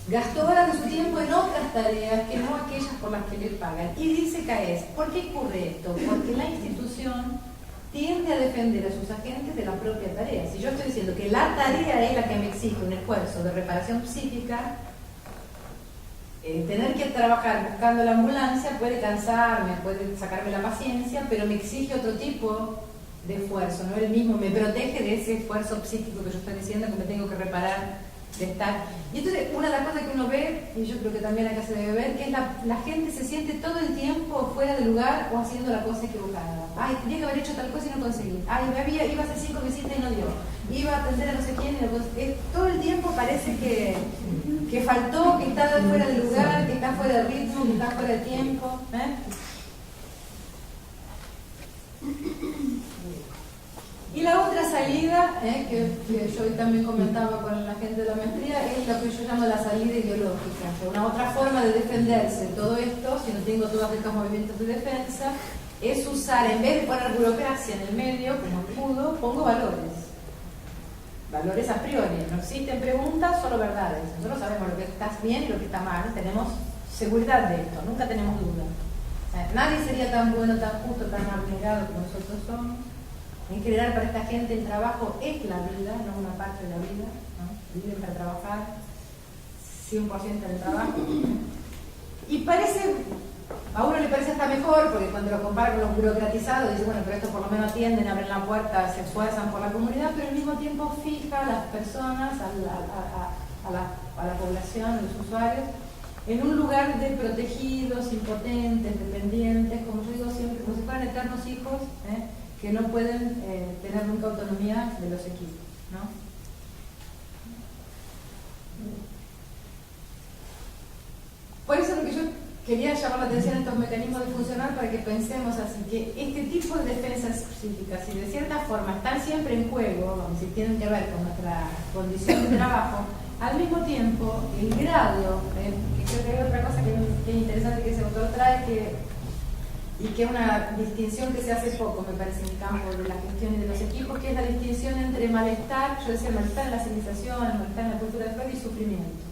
gastó horas de su tiempo en otras tareas que no aquellas por las que le pagan. Y dice Caes, ¿por qué ocurre esto? Porque la institución tiende a defender a sus agentes de la propia tarea. Si yo estoy diciendo que la tarea es la que me exige un esfuerzo de reparación psíquica, tener que trabajar buscando la ambulancia puede cansarme, puede sacarme la paciencia, pero me exige otro tipo de esfuerzo, no el mismo, me protege de ese esfuerzo psíquico que yo estoy diciendo que me tengo que reparar de estar. Y entonces una de las cosas que uno ve, y yo creo que también acá se debe ver, que es la gente se siente todo el tiempo fuera de lugar o haciendo la cosa equivocada. Ay, tenía que haber hecho tal cosa y no conseguí. Ay, iba a hacer 5 visitas y no dio. Iba a atender a no sé quién y no conseguí. Todo el tiempo parece que faltó, que está fuera de lugar, que está fuera de ritmo, que está fuera de tiempo. Y la otra salida, que yo hoy también comentaba con la gente de la maestría, es lo que yo llamo la salida ideológica. O sea, una otra forma de defenderse de todo esto, si no tengo todos estos movimientos de defensa, es usar, en vez de poner burocracia en el medio, como escudo, pongo valores. valores a priori, no existen preguntas, solo verdades. Nosotros sabemos lo que está bien y lo que está mal, tenemos seguridad de esto, nunca tenemos duda. Nadie sería tan bueno, tan justo, tan abnegado como nosotros somos. En general, para esta gente el trabajo es la vida, no una parte de la vida, ¿no? Viven para trabajar, 100% del trabajo. Y parece, a uno le parece hasta mejor, porque cuando lo compara con los burocratizados, dice, bueno, pero estos por lo menos atienden, abren la puerta, se esfuerzan por la comunidad, pero al mismo tiempo fija a las personas, a la población, a los usuarios, en un lugar de protegidos, impotentes, dependientes, como yo digo siempre, como si fueran eternos hijos, que no pueden tener nunca autonomía de los equipos, ¿no? Por eso lo que yo quería llamar la atención a estos mecanismos de funcionar para que pensemos así, que este tipo de defensas psíquicas, si de cierta forma están siempre en juego, si tienen que ver con nuestra condición de trabajo, al mismo tiempo el grado, que creo que hay otra cosa que es interesante que ese autor trae, y que es una distinción que se hace poco, me parece, en el campo de la gestión y de los equipos, que es la distinción entre malestar, yo decía malestar en la civilización, malestar en la cultura de Freud y sufrimiento.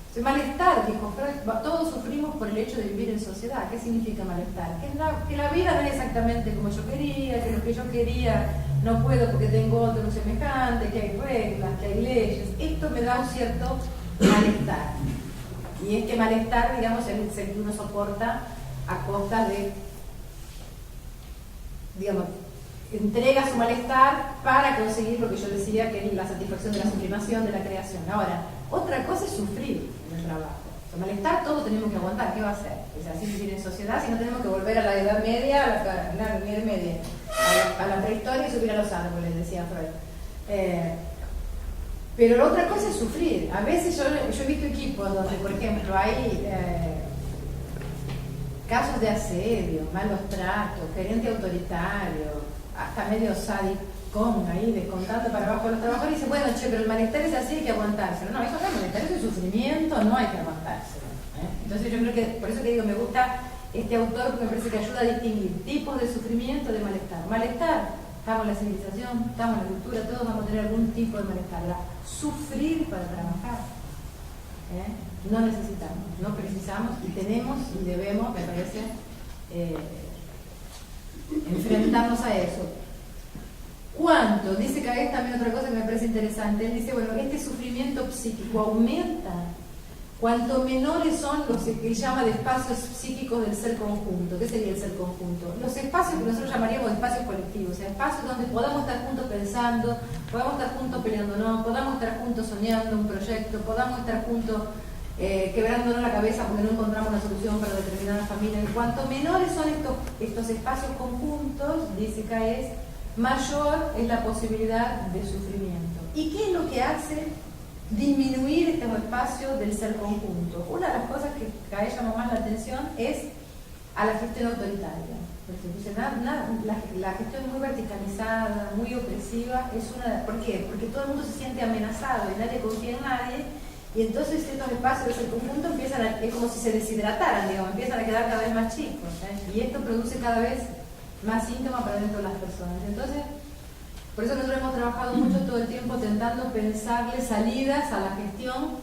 O sea, malestar, dijo Freud, todos sufrimos por el hecho de vivir en sociedad. ¿Qué significa malestar? Que la vida no es exactamente como yo quería, que lo que yo quería no puedo porque tengo otro semejante, que hay reglas, que hay leyes. Esto me da un cierto malestar. Y este malestar, digamos, es el que uno soporta a costa de, digamos, entrega su malestar para conseguir lo que yo decía, que es la satisfacción de la sublimación, de la creación. Ahora, otra cosa es sufrir en el trabajo. El malestar todos tenemos que aguantar, ¿qué va a hacer? Es así vivir en sociedad, si no tenemos que volver a la Edad Media, a la prehistoria y subir a los árboles, decía Freud. Pero la otra cosa es sufrir. A veces yo he visto equipos donde, por ejemplo, hay casos de asedio, malos tratos, gerente autoritario, hasta medio sadicón ahí, descontando para abajo a los trabajadores, y dice, bueno, che, pero el malestar es así, hay que aguantárselo. No, eso no es malestar, eso es sufrimiento, no hay que aguantárselo. Entonces yo creo que, por eso que digo, me gusta este autor, porque me parece que ayuda a distinguir tipos de sufrimiento de malestar. Malestar, estamos en la civilización, estamos en la cultura, todos vamos a tener algún tipo de malestar. Sufrir para trabajar. No necesitamos, no precisamos, y tenemos y debemos, me parece, enfrentarnos a eso. ¿Cuánto? Dice Cagués también otra cosa que me parece interesante. Él dice, bueno, este sufrimiento psíquico aumenta cuanto menores son los que él llama de espacios psíquicos del ser conjunto. ¿Qué sería el ser conjunto? Los espacios que nosotros llamaríamos espacios colectivos, o sea, espacios donde podamos estar juntos pensando, podamos estar juntos peleándonos, podamos estar juntos soñando un proyecto, podamos estar juntos quebrándonos la cabeza porque no encontramos una solución para determinada familia. Y cuanto menores son estos espacios conjuntos, dice Caes, mayor es la posibilidad de sufrimiento. ¿Y qué es lo que hace disminuir este espacio del ser conjunto? Una de las cosas que Caes llama más la atención es a la gestión autoritaria. La gestión muy verticalizada, muy opresiva, es una. ¿Por qué? Porque todo el mundo se siente amenazado y nadie confía en nadie. Y entonces estos espacios del conjunto es como si se deshidrataran, digamos, empiezan a quedar cada vez más chicos, y esto produce cada vez más síntomas para dentro de las personas. Entonces, por eso nosotros hemos trabajado mucho todo el tiempo tentando pensarle salidas a la gestión,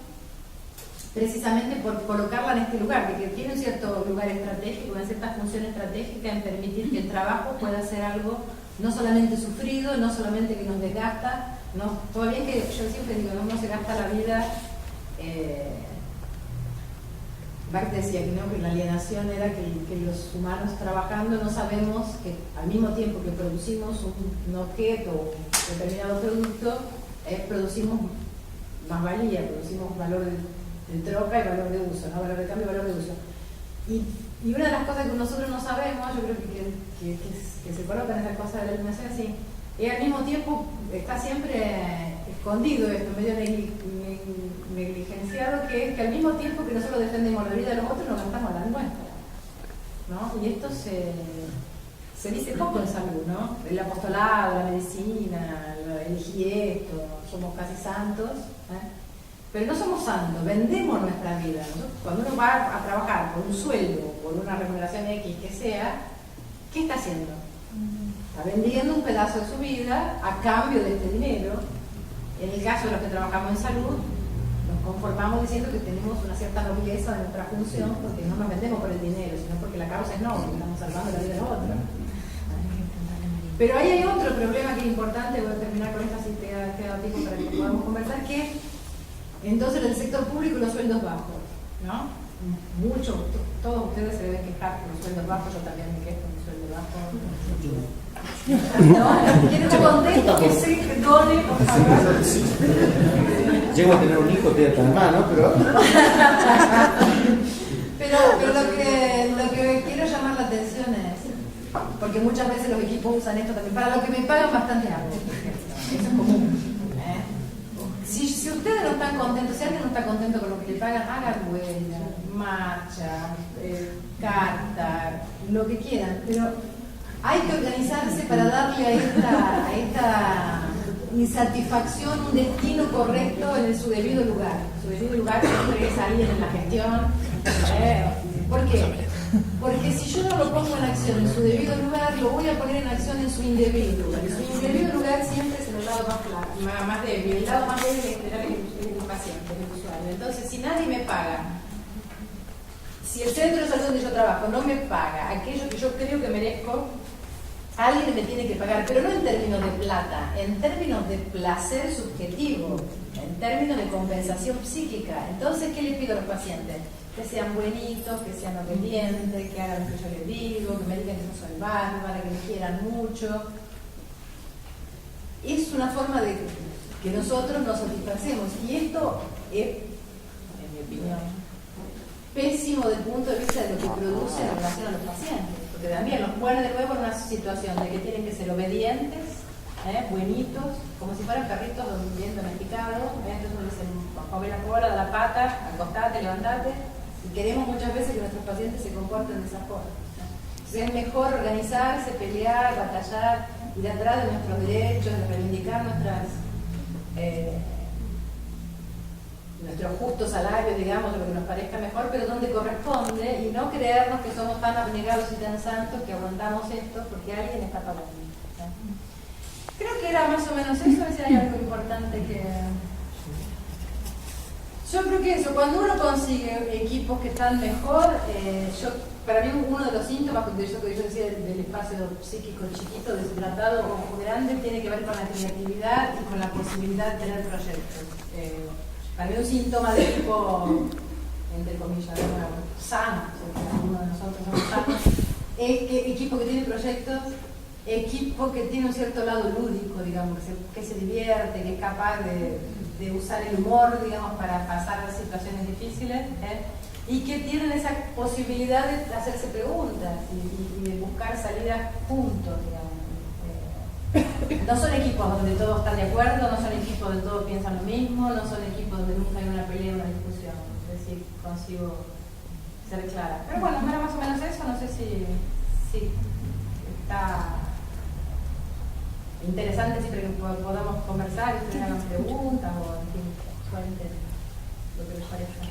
precisamente por colocarla en este lugar, que tiene un cierto lugar estratégico, una cierta función estratégica en permitir que el trabajo pueda ser algo no solamente sufrido, no solamente que nos desgasta, no, todo bien que yo siempre digo, no se gasta la vida. Barthes decía que la alienación era que los humanos trabajando no sabemos que al mismo tiempo que producimos un objeto o un determinado producto, producimos más valía, producimos valor de troca y valor de uso, ¿no? Valor de cambio y valor de uso. Y una de las cosas que nosotros no sabemos, yo creo que se coloca en esa cosa de la alienación así, y al mismo tiempo está siempre escondido esto, medio negligenciado, que es que al mismo tiempo que nosotros defendemos la vida de los otros, nos gastamos la nuestra, ¿no? Y esto se dice poco en salud, ¿no? El apostolado, la medicina, elegí esto, somos casi santos, pero no somos santos, vendemos nuestra vida, ¿no? Cuando uno va a trabajar por un sueldo, por una remuneración X que sea, ¿qué está haciendo? Está vendiendo un pedazo de su vida a cambio de este dinero. En el caso de los que trabajamos en salud, nos conformamos diciendo que tenemos una cierta nobleza de nuestra función, porque no nos vendemos por el dinero, sino porque la causa es noble, estamos salvando la vida de otro. Pero ahí hay otro problema que es importante, voy a terminar con esto así queda tiempo para que podamos conversar, que entonces en el sector público los sueldos bajos, ¿no? Todos ustedes se deben quejar por los sueldos bajos, yo también me quejo por el sueldo bajo. No, ¿quién está contento? Que sí, que done, por favor. Llego a tener un hijo, te da más, ¿no? Pero lo que quiero llamar la atención es, porque muchas veces los equipos usan esto también, para lo que me pagan bastante alto, por ejemplo. Eso es común. Si ustedes no están contentos, si alguien no está contento con lo que le pagan, hagan huelga, marcha, carta, lo que quieran, pero hay que organizarse para darle a esta insatisfacción un destino correcto en su debido lugar. Su debido lugar siempre es alguien en la gestión. ¿Por qué? Porque si yo no lo pongo en acción en su debido lugar, lo voy a poner en acción en su indebido lugar. Y su indebido lugar siempre es el lado más débil. El lado más débil en general es el paciente, el usuario. Entonces, si nadie me paga, si el centro de salud donde yo trabajo no me paga aquello que yo creo que merezco, alguien me tiene que pagar, pero no en términos de plata, en términos de placer subjetivo, en términos de compensación psíquica. Entonces, ¿qué le pido a los pacientes? Que sean buenitos, que sean obedientes, que hagan lo que yo les digo, que me digan que no soy bárbara, que me quieran mucho. Es una forma de que nosotros nos satisfacemos, y esto es, en mi opinión, pésimo desde el punto de vista de lo que produce en relación a los pacientes, porque también los pone de nuevo en una situación de que tienen que ser obedientes, buenitos, como si fueran perritos bien domesticados. Entonces uno dice, mueve la cola, da la pata, acostate, levantate, y queremos muchas veces que nuestros pacientes se comporten de esa forma. Entonces es mejor organizarse, pelear, batallar, ir atrás de nuestros derechos, de reivindicar nuestro justo salario, digamos, de lo que nos parezca mejor, pero donde corresponde, y no creernos que somos tan abnegados y tan santos que aguantamos esto porque alguien está pagando. Creo que era más o menos eso, si hay algo importante que... Yo creo que eso, cuando uno consigue equipos que están mejor, para mí uno de los síntomas que yo decía del espacio psíquico chiquito, deshidratado o grande, tiene que ver con la creatividad y con la posibilidad de tener proyectos. Para mí un síntoma de tipo, entre comillas, sano, uno de nosotros somos sanos, es que equipo que tiene proyectos, equipo que tiene un cierto lado lúdico, digamos, que se divierte, que es capaz de usar el humor, digamos, para pasar las situaciones difíciles, y que tienen esa posibilidad de hacerse preguntas y de buscar salidas juntos, digamos. No son equipos donde todos están de acuerdo, no son equipos donde todos piensan lo mismo, no son equipos donde nunca hay una pelea o una discusión. Es decir, consigo ser clara. Pero bueno, era más o menos eso, no sé si está interesante, siempre que podamos conversar y ustedes hagan preguntas o en fin, suelten lo que les parezca.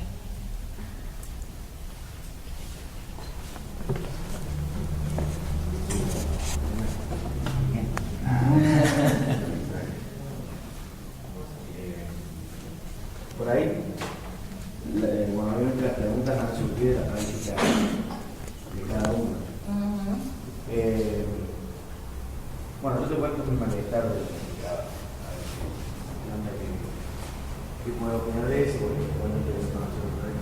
Por ahí, bueno, obviamente las preguntas van a surgir de la práctica de cada uno. Bueno, yo te cuento mi malestar de qué puedo opinar de eso, porque igualmente lo conozco por ahí.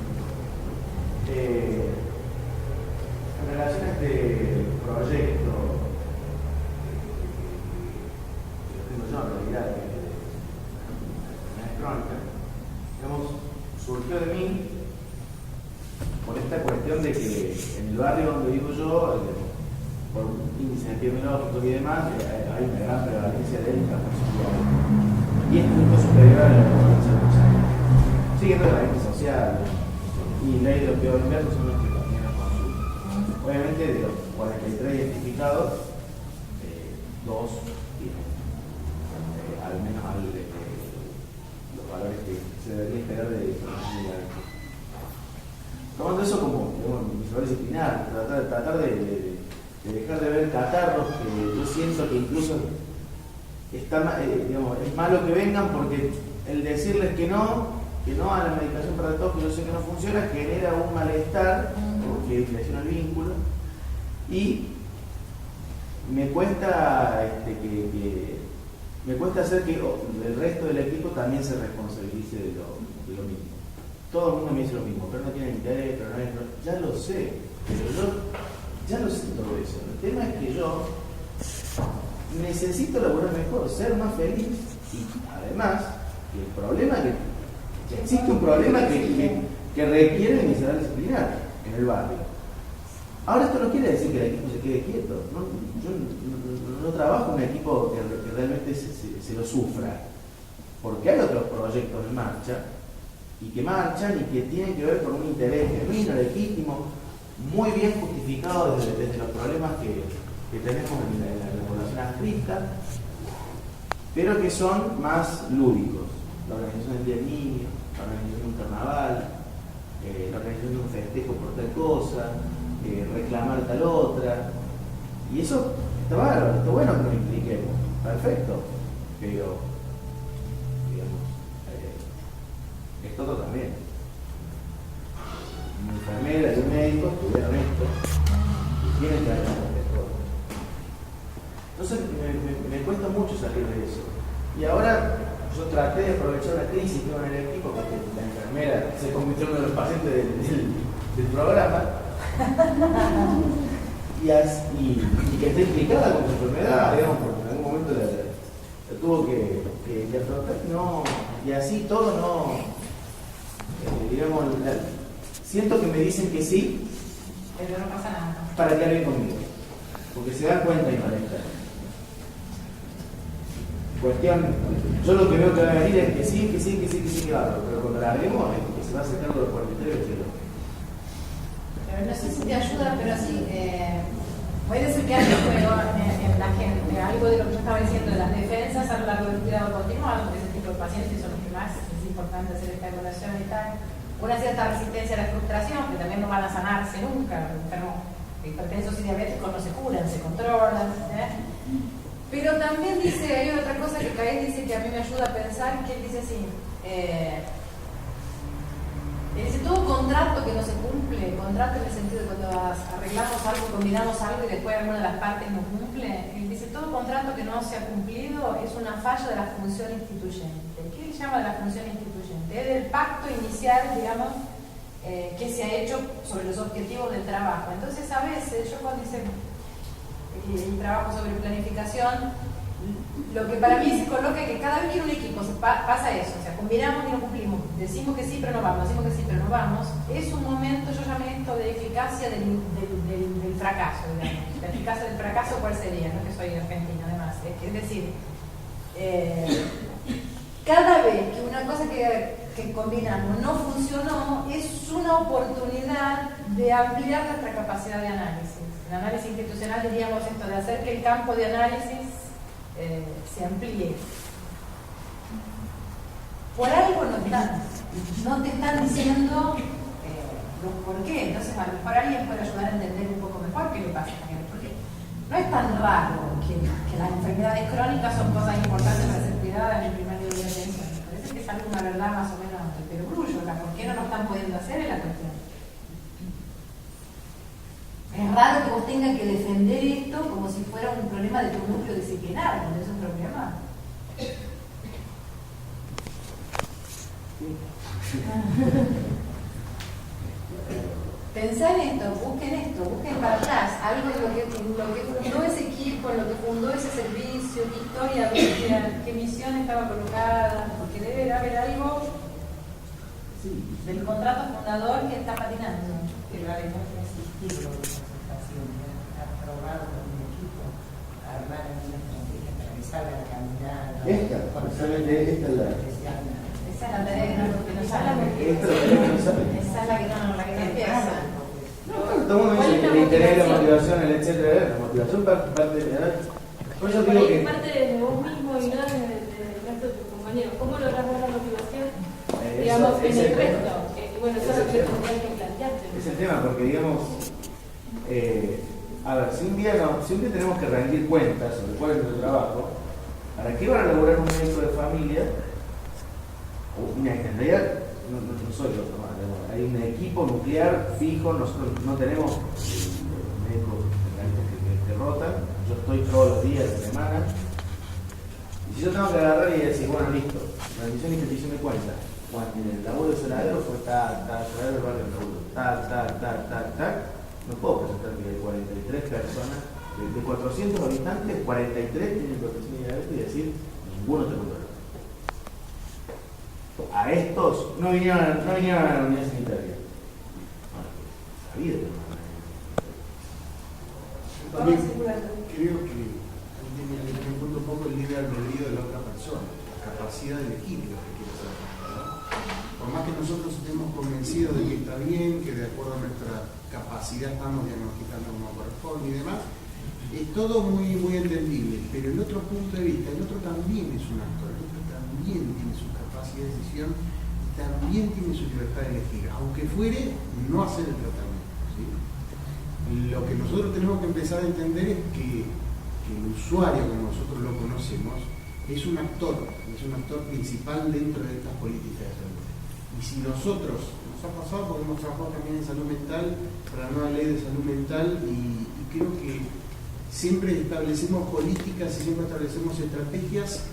En relación a este proyecto, que tengo yo en realidad, de la crónica, digamos, surgió de mí por esta cuestión de que en el barrio donde vivo yo, por un índice epidemiológico y demás, hay una gran prevalencia de discapacidad. Y es mucho superior a la población muchacha. Siguiendo la gente social y ley de opioides inversos son los que también nos consultan. Obviamente, de los 43 identificados, 2 tienen al menos los valores que se debería esperar de discapacidad. Tomando eso como mi valor disciplinar, tratar de dejar de ver catarros que yo siento que incluso digamos, es malo que vengan porque el decirles que no a la medicación para el tos, que yo sé que no funciona, genera un malestar porque lesiona el vínculo y me cuesta me cuesta hacer que el resto del equipo también se responsabilice de lo mismo. Todo el mundo me dice lo mismo, pero no tiene interés, pero no hay, ya lo sé, pero yo ya lo sé todo eso. El tema es que yo necesito laburar mejor, ser más feliz y además el problema que existe un problema que requiere de mi saber disciplinar en el barrio. Ahora esto no quiere decir que el equipo se quede quieto. Yo no trabajo en un equipo que realmente se lo sufra, porque hay otros proyectos en marcha y que marchan y que tienen que ver con un interés genuino, legítimo, muy bien justificado desde los problemas que tenemos en la población adscrita, pero que son más lúdicos. La organización del Día del Niño, la organización de un carnaval, la organización de un festejo por tal cosa, reclamar tal otra, y eso está bárbaro, está bueno que lo impliquemos, perfecto, pero digamos, esto también. Una enfermera y un médico estudiaron esto y tienen que hacer esto. Entonces me cuesta mucho salir de eso. Y ahora yo traté de aprovechar la crisis que hubo en el equipo, porque la enfermera se convirtió en uno de los pacientes del programa. y que esté implicada con su enfermedad, digamos, porque en algún momento la tuvo que afrontar, no, y así todo no, digamos, siento que me dicen que sí, pero no pasa nada. Para que hablen conmigo, porque se dan cuenta y malestar. Cuestión, yo lo que veo que va a venir es que sí, que va, pero cuando la hablemos es que se va acercando los 43 y no sé si te ayuda, pero sí, voy a decir que hay un juego en la gente, algo de lo que yo estaba diciendo de las defensas a lo largo del cuidado continuo, porque ese tipo de pacientes son los que más es importante hacer esta evaluación y tal. Una cierta resistencia a la frustración, que también no van a sanarse nunca, pero hipertensos y diabéticos no se curan, se controlan. Pero también dice, hay otra cosa que Caí dice que a mí me ayuda a pensar, que él dice así, dice, todo contrato que no se cumple, contrato en el sentido de cuando arreglamos algo, combinamos algo y después alguna de las partes no cumple, él dice, todo contrato que no se ha cumplido es una falla de la función instituyente. ¿Qué él llama de la función instituyente? Es del pacto inicial, digamos, que se ha hecho sobre los objetivos del trabajo. Entonces, a veces, yo cuando hice el trabajo sobre planificación, lo que para mí se coloca es que cada vez que en un equipo pasa eso, o sea, combinamos y no cumplimos, decimos que sí pero no vamos, decimos que sí pero no vamos, es un momento, yo llamé esto de eficacia del fracaso, digamos. La eficacia del fracaso, ¿cuál sería? No que soy argentina además, es decir, cada vez que una cosa que combinamos no funcionó, es una oportunidad de ampliar nuestra capacidad de análisis. En análisis institucional diríamos esto, de hacer que el campo de análisis se amplíe. Por algo no te están diciendo por qué. Entonces a lo mejor alguien puede ayudar a entender un poco mejor qué le pasa a alguien, porque no es tan raro que las enfermedades crónicas son cosas importantes para ser cuidadas en el primer nivel de atención. Me parece que es algo, una verdad más o menos, pero brújula, ¿por qué no lo están pudiendo hacer? Es la cuestión. Es raro que vos tengas que defender esto como si fuera un problema de tu núcleo disciplinar, cuando es un problema. Pensá en esto, busquen para atrás algo de lo que fundó ese equipo, lo que fundó ese servicio, qué historia había, qué misión estaba colocada, porque debe haber algo del contrato fundador que está patinando. Pero además de asistir a una presentación, aprobado con un equipo, armar una estrategia para que salga a caminar. Esta es la... Esa es la tarea que nos habla. Esa es la que no empieza. Todo el mundo dice que el interés, la motivación, el etcétera, la motivación parte de... Por eso digo que... parte de vos mismo y no del resto de tus compañeros. ¿Cómo logras la motivación? Digamos, en el resto. Bueno, eso es lo que tendrías que plantearte. Es el tema, porque digamos... a ver, si un día tenemos que rendir cuentas sobre cuál es nuestro trabajo, ¿Para qué van a laburar un médico de familia? En realidad, no soy yo, hay un equipo nuclear fijo, nosotros no tenemos médicos que rotan, yo estoy todos los días de la semana. Y si yo tengo que agarrar y decir, bueno, listo, rendición y petición de cuenta, bueno, el laburo de Soladero fue Soladero del barrio del laburo, no puedo presentar que hay 43 personas, de 400 habitantes, 43 tienen protección de diabetes y decir, ninguno te controla. A estos no vinieron a la unidad sanitaria. Bueno, sabía que no. También creo que me encuentro un poco el libre albedrío de la otra persona, la capacidad del equipo que quiere hacer, ¿no? Por más que nosotros estemos convencidos de que está bien, que de acuerdo a nuestra capacidad estamos diagnosticando como corresponde y demás, es todo muy, muy entendible, pero el otro punto de vista, el otro también es un actor, el otro también tiene su capacidad de decisión y también tiene su libertad de elegir, aunque fuere no hacer el tratamiento, ¿sí? Lo que nosotros tenemos que empezar a entender es que el usuario, como nosotros lo conocemos, es un actor principal dentro de estas políticas de salud. Y si nosotros, nos ha pasado porque hemos trabajado también en salud mental, para la nueva ley de salud mental, y creo que siempre establecemos políticas y siempre establecemos estrategias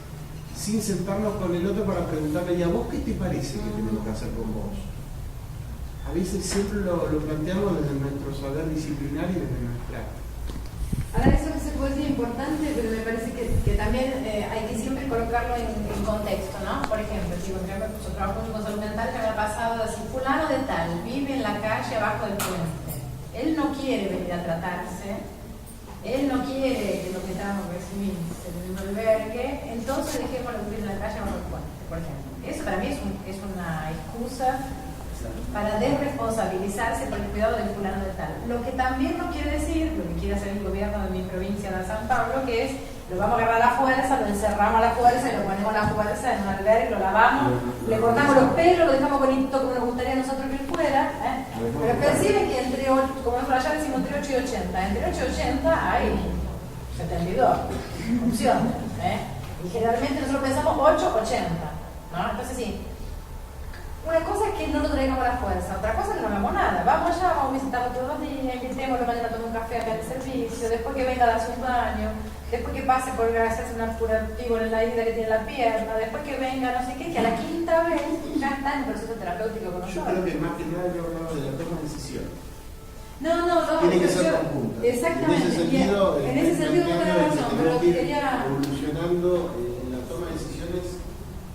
sin sentarnos con el otro para preguntarle, ¿y a vos qué te parece que tenemos que hacer con vos? A veces siempre lo planteamos desde nuestro saber disciplinar y desde nuestra. Ahora eso que se puede decir importante, pero me parece que también hay que siempre colocarlo en contexto, ¿no? Por ejemplo, si yo trabajo con salud mental, que me ha pasado así, fulano de tal, vive en la calle abajo del puente. Él no quiere venir a tratarse, él no quiere que lo metamos en un albergue, entonces dejémoslo vivir en la calle abajo del puente, por ejemplo. Eso para mí es una excusa para desresponsabilizarse por el cuidado del fulano de tal. Lo que también no quiere decir, lo que quiere hacer el gobierno de mi provincia de San Pablo, que es, lo vamos a agarrar a la fuerza, lo encerramos a la fuerza y lo ponemos a la fuerza en un albergue, lo lavamos, le cortamos los pelos, lo dejamos bonito como nos gustaría a nosotros que él fuera, pero percibe que entre, como nosotros allá decimos, entre 8 y 80, entre 8 y 80 hay 72 opciones, y generalmente nosotros pensamos 8, 80, ¿no? Entonces sí, una cosa es que no lo traigamos a la fuerza, otra cosa es que no hagamos nada. Vamos allá, vamos a visitarlo todos los días, invitémoslo mañana a tomar un café acá en el servicio, después que venga a darse un baño, después que pase por hacerse un curativo en la herida que tiene la pierna, después que venga no sé qué, que a la quinta vez ya está en el proceso terapéutico con nosotros. Yo creo que más que nada yo hablaba de la toma de decisión. No. Tiene que ser conjunta. Exactamente. En ese sentido tenés razón, pero quería evolucionando en la toma de decisiones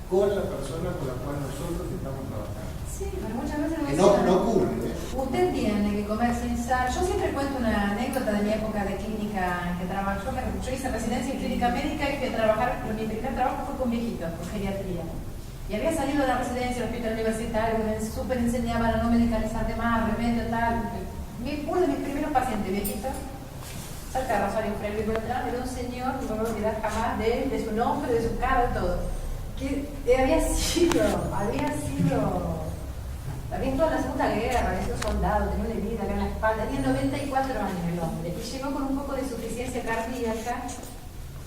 con la persona con la cual nosotros estamos trabajando. Sí, pero muchas veces no ocurre. Usted tiene que comer sin sal. Yo siempre cuento una anécdota de mi época de clínica que trabajó. Yo hice residencia en clínica médica y fui a trabajar, pero mi primer trabajo fue con viejitos, con geriatría. Y había salido de la residencia del hospital universitario, me súper enseñaban a no medicalizar de más, remedio, tal. Uno de mis primeros pacientes viejitos, cerca de Rosario Freire y Beltrán, era un señor, no me voy a olvidar jamás de él, de su nombre, de su cara, de todo. Que había estado en la Segunda Guerra, había sido soldado, tenía una herida acá en la espalda, tenía 94 años el hombre, y llegó con un poco de insuficiencia cardíaca,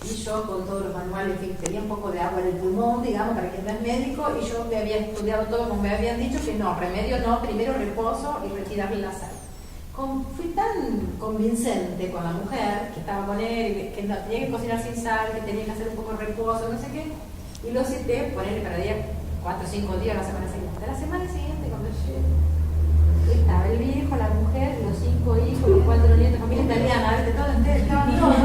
y yo con todos los manuales, que tenía un poco de agua en el pulmón, digamos, para quien no es médico, y yo me había estudiado todo como me habían dicho, que no, remedio no, primero reposo y retirarle la sal. Fui tan convincente con la mujer que estaba con él, que no, tenía que cocinar sin sal, que tenía que hacer un poco de reposo, no sé qué, y lo cité, ponerle para día 4 o 5 días la semana siguiente. La semana siguiente, cuando llegué, estaba el viejo, la mujer, los 5 hijos, los 4 nietos, familia italiana, ¿viste? Todo entero, estaba todo.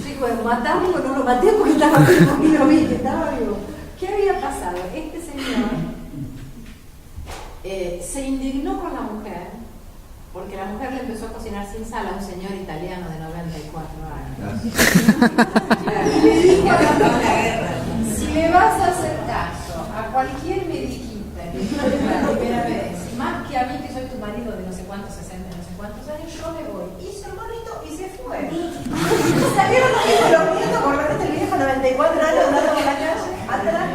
Digo, bueno, matarlo, no lo maté porque estaba vivo, porque lo vi, que estaba vivo. ¿Qué había pasado? Este señor se indignó con la mujer, porque la mujer le empezó a cocinar sin sal a un señor italiano de 94 años. Y le dijo a la mujer, si me vas a hacer caso a cualquier mediquita que yo le la primera vez, más que a mí que soy tu marido de no sé cuántos, 60, no sé cuántos años, yo me voy. Hizo el monito y se fue. Salieron los hijos los nietos por ver este viejo 94 años andando por la calle, atrás.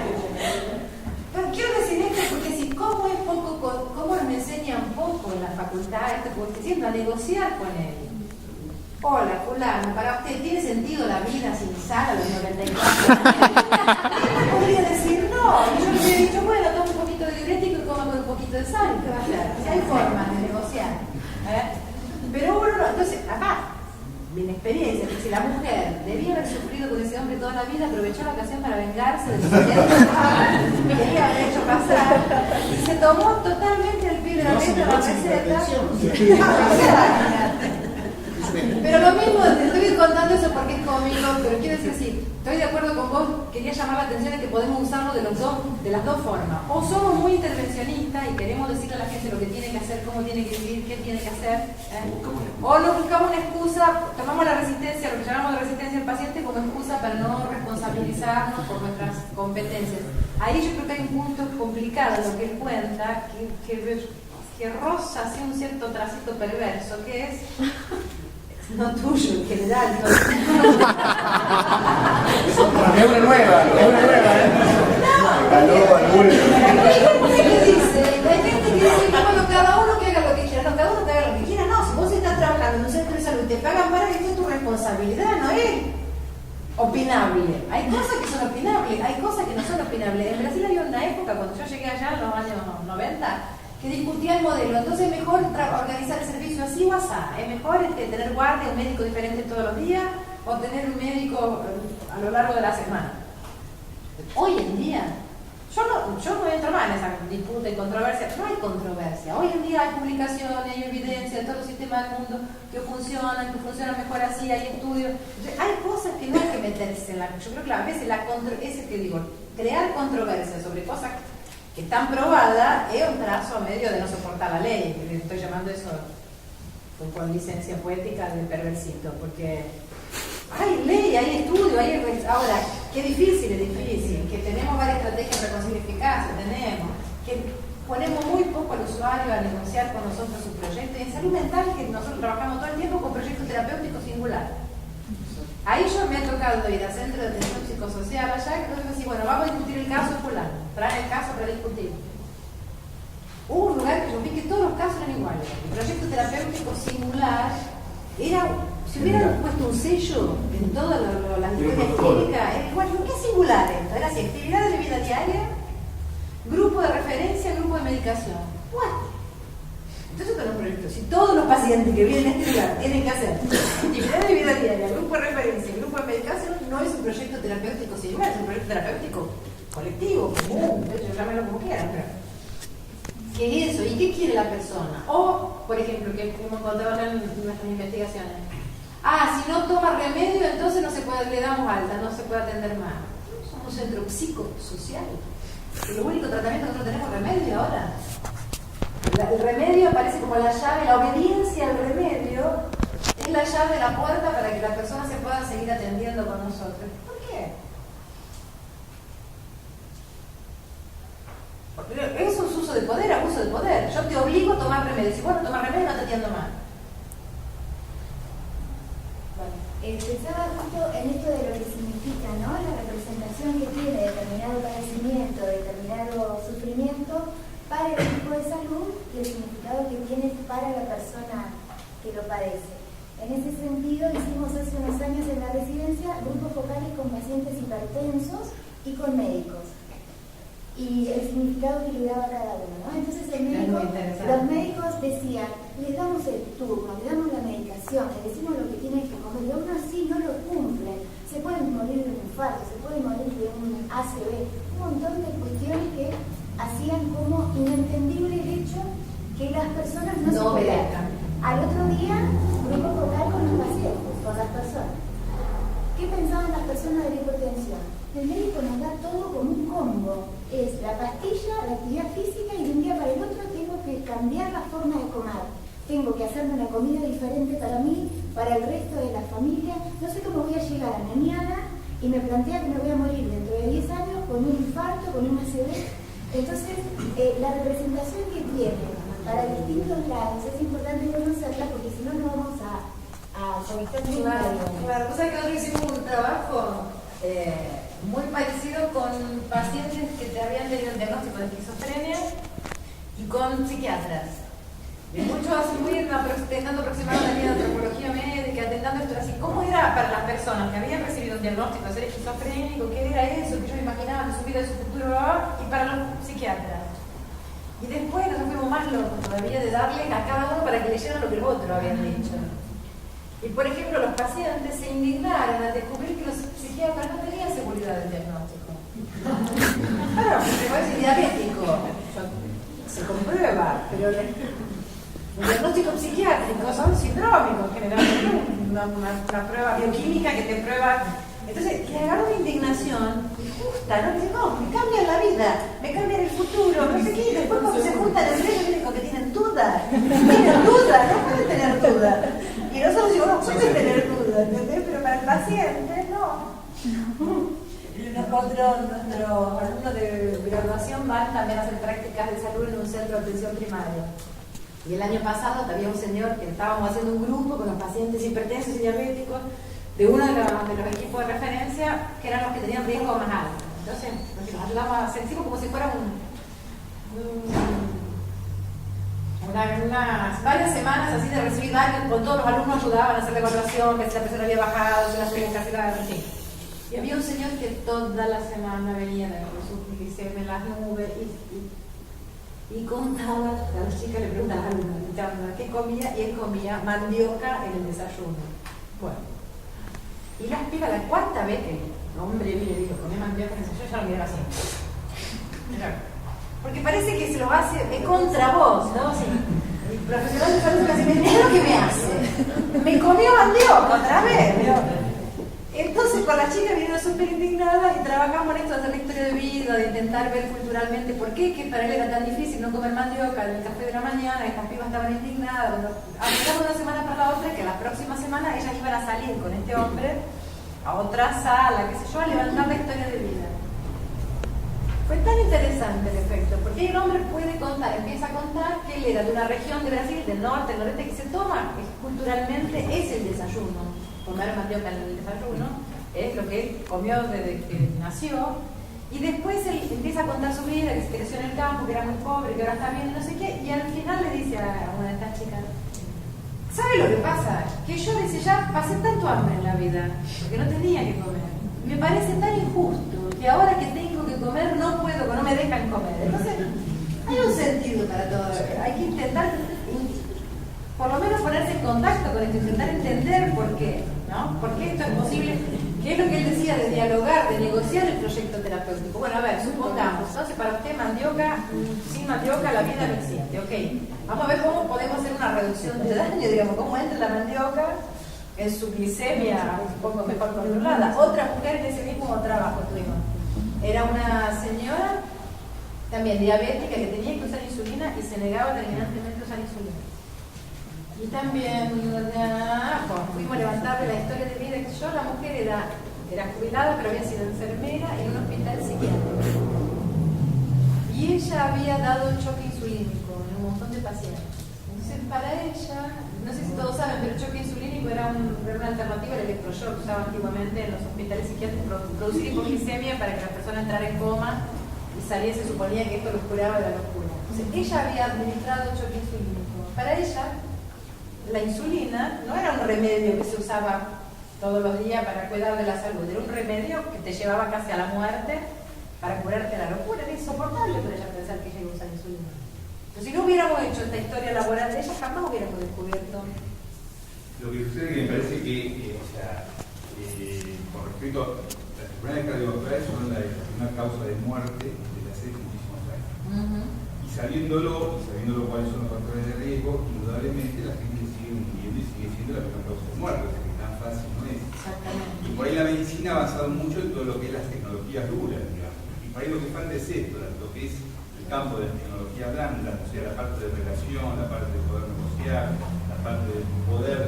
Pero quiero decir esto porque si cómo es poco, cómo me enseñan poco en la facultad, porque siempre a negociar con él. hola, fulano, para usted, ¿tiene sentido la vida sin sal a los 94 años? Yo podría decir no. Y yo le hubiera dicho, bueno, toma un poquito de diurético y coma con un poquito de sal. ¿Qué va a hacer? Si hay formas de negociar. Pero uno no. Entonces, acá, mi experiencia, que si la mujer debía haber sufrido con ese hombre toda la vida, aprovechó la ocasión para vengarse de su que quería haber hecho pasar, y se tomó totalmente el pie de la letra la receta. Pero lo mismo, te estoy contando eso porque es cómico, pero quiero decir así, estoy de acuerdo con vos, quería llamar la atención de que podemos usarlo de las dos formas. O somos muy intervencionistas y queremos decirle a la gente lo que tiene que hacer, cómo tiene que vivir, qué tiene que hacer, o nos buscamos una excusa, tomamos la resistencia, lo que llamamos de resistencia al paciente como excusa para no responsabilizarnos por nuestras competencias. Ahí yo creo que hay un punto complicado en lo que él cuenta, que roza así un cierto tracito perverso, que es no tuyo, en general. No. Es una nueva, Hay gente que dice, bueno, cada uno que haga lo que quiera, no, cada uno que haga lo que quiera, no, si vos estás trabajando en un centro de salud y te pagan para esto, es tu responsabilidad, no es opinable. Hay cosas que son opinables, hay cosas que no son opinables. En Brasil había una época, cuando yo llegué allá en los años 90, que discutía el modelo, entonces es mejor organizar el servicio así o así, es mejor tener guardia, un médico diferente todos los días, o tener un médico a lo largo de la semana. Hoy en día, yo no entro más en esa disputa y controversia, no hay controversia. Hoy en día hay publicaciones, hay evidencia de todos los sistemas del mundo que funcionan mejor así, hay estudios. Entonces, hay cosas que no hay que meterse en la... Yo creo que a veces crear controversia sobre cosas que están probadas es un trazo medio de no soportar la ley. Estoy llamando eso con licencia poética de perversito, porque hay ley, hay estudio, ahora, qué difícil es difícil, que tenemos varias estrategias para conseguir eficacia, que ponemos muy poco al usuario a negociar con nosotros su proyecto. Y en salud mental, que nosotros trabajamos todo el tiempo con proyectos terapéuticos singulares. Ahí yo me ha tocado ir al centro de atención psicosocial allá, que entonces decía, bueno, vamos a discutir el caso fulano, traen el caso para discutir. Hubo un lugar que yo vi que todos los casos eran iguales. El proyecto terapéutico singular era, si hubieran puesto un sello en todas las historias clínicas, era igual. ¿Qué es singular esto? Era así, actividades de vida diaria, grupo de referencia, grupo de medicación. ¿What? Entonces, con un proyecto, si todos los pacientes que vienen a este lugar tienen que hacer actividades de vida diaria, grupo de referencia, grupo de medicación, no es un proyecto terapéutico singular, es un proyecto terapéutico colectivo, común, de hecho, llámenlo como quieran, pero ¿qué es eso? ¿Y qué quiere la persona? O, por ejemplo, que hemos contado en nuestras investigaciones, si no toma remedio, entonces le damos alta, no se puede atender más. Somos un centro psicosocial, y lo único tratamiento que nosotros tenemos es remedio ahora. El remedio aparece como la llave, la obediencia al remedio es la llave de la puerta para que la persona se pueda seguir atendiendo con nosotros. ¿Por qué? Porque eso es uso de poder, abuso de poder. Yo te obligo a tomar remedio. Si vos no tomas remedio, no te atiendo más. Pensaba justo en esto de lo que significa, ¿no? La representación que tiene determinado padecimiento, determinado sufrimiento para el equipo de salud y el significado que tiene para la persona que lo padece. En ese sentido, hicimos hace unos años en la residencia grupos focales con pacientes hipertensos y con médicos. Y el significado que le daba cada uno, ¿no? Entonces los médicos decían, les damos el turno, les damos la medicación, les decimos lo que tienen que comer, y aún así no lo cumplen. Se pueden morir de un infarto, se pueden morir de un ACV, un montón de cuestiones que hacían como inentendible el hecho que las personas no se operaran. Al otro día, grupo focal con los pacientes, con las personas. ¿Qué pensaban las personas de la hipertensión? El médico nos da todo como un combo. Es la pastilla, la actividad física y de un día para el otro tengo que cambiar la forma de comer. Tengo que hacerme una comida diferente para mí, para el resto de la familia. No sé cómo voy a llegar a mañana y me plantea que me voy a morir dentro de 10 años con un infarto, con un ACV. Entonces, la representación que tiene para distintos lados es importante conocerla porque si no, no vamos a conectar muy Claro, cosa que nosotros hicimos un trabajo muy parecido con pacientes que te habían tenido un diagnóstico de esquizofrenia y con psiquiatras. Y muchos así muy intentando aproximar una línea de antropología médica, intentando esto así. ¿Cómo era para las personas que habían recibido un diagnóstico de ser esquizofrénico? ¿Qué era eso que ellos imaginaban de su vida, de su futuro? Y para los psiquiatras. Y después nos fuimos más locos todavía de darle a cada uno para que leyeran lo que los otros habían dicho. Y por ejemplo, los pacientes se indignaron al descubrir que los psiquiatras no tenían seguridad del diagnóstico. Claro, porque puede ser diabético, se comprueba, pero el diagnóstico psiquiátrico son sindrómicos, generalmente una prueba bioquímica que te prueba. Entonces, le agarró una indignación justa, ¿no? Dice, no, me cambian la vida, me cambian el futuro, no sé qué, y después cuando se juntan el medio, yo digo que tienen dudas, no pueden tener dudas. Y nosotros digo, no pueden tener dudas, ¿entendés? Pero para el paciente, no. Nuestros alumnos de graduación van también a hacer prácticas de salud en un centro de atención primaria. Y el año pasado había un señor que estábamos haciendo un grupo con los pacientes hipertensos y diabéticos de uno de los equipos de referencia que eran los que tenían riesgo más alto. Entonces, nos ayudamos, sentimos como si fuera unas varias semanas así de recibir datos, con todos los alumnos ayudaban a hacer la evaluación, que si la persona había bajado, si la azúcar, si la... Y había un señor que toda la semana venía con su glicemia en las nubes y contaba, a las chicas le preguntaban a los alumnos qué comía, y él comía mandioca en el desayuno. Bueno, y las pibas la cuarta vez que el hombre le dijo, comí mandioca en el desayuno, ya lo miraba así. Porque parece que se lo hace contra vos, ¿no? Sí. El profesional de salud me dice, mira lo que me hace. Me comió mandioca otra vez. Pero... Entonces con las chicas vinieron súper indignadas y trabajamos en esto de hacer la historia de vida, de intentar ver culturalmente por qué, que para él era tan difícil no comer mandioca en el café de la mañana. Estas pibas estaban indignadas. Bueno, hablamos una semana para la otra que la próxima semana ellas iban a salir con este hombre a otra sala, qué sé yo, a levantar la historia de vida. Fue tan interesante el efecto, porque el hombre puede contar, empieza a contar que él era de una región de Brasil, del norte, el noreste, que se toma culturalmente es el desayuno. Comer mandioca en el desayuno es lo que él comió desde que nació, y después él empieza a contar su vida, que se creció en el campo, que era muy pobre, que ahora está bien, no sé qué, y al final le dice a una de estas chicas, ¿sabe lo que pasa? Que yo, dice, ya pasé tanto hambre en la vida, porque no tenía que comer. Me parece tan injusto que ahora que tengo que comer no puedo, no me dejan comer. Entonces, hay un sentido para todo. Hay que intentar, por lo menos ponerse en contacto con esto, intentar entender por qué, ¿no? ¿Por qué esto es posible? ¿Qué es lo que él decía de dialogar, de negociar el proyecto terapéutico? Bueno, a ver, supongamos, entonces para usted mandioca, sin mandioca la vida no existe, ok. Vamos a ver cómo podemos hacer una reducción de daño, digamos, cómo entra la mandioca en su glicemia un poco mejor controlada. Otra mujer en ese mismo trabajo tuvimos. Era una señora también diabética que tenía que usar insulina y se negaba terminantemente a usar insulina. Y también fuimos a levantarle la historia de vida que yo, la mujer era jubilada pero había sido enfermera en un hospital psiquiátrico. Y ella había dado choque insulínico en un montón de pacientes. Entonces para ella, no sé si todos saben, pero el choque insulínico era una alternativa al electroshock que usaba antiguamente en los hospitales psiquiátricos, producir hipoglicemia para que la persona entrara en coma y salía, se suponía que esto los curaba de la locura. Entonces ella había administrado choque insulínico. Para ella, la insulina no era un remedio que se usaba todos los días para cuidar de la salud, era un remedio que te llevaba casi a la muerte para curarte la locura. Era insoportable para ella pensar que ella iba a usar insulina. Entonces, si no hubiéramos hecho esta historia laboral de ella, jamás hubiéramos descubierto. Lo que sucede es que me parece que, con respecto a las enfermedades cardiovasculares, son una causa de muerte desde hace muchísimos años. Y sabiéndolo cuáles son los factores de riesgo, indudablemente la gente sigue muriendo y sigue siendo la primera causa de muerte, o sea que tan fácil no es. Exactamente. Y por ahí la medicina ha avanzado mucho en todo lo que es las tecnologías duras, digamos. Y por ahí lo que falta es esto, lo que es el campo de la tecnología blanda, o sea, la parte de relación, la parte de poder negociar, la parte de poder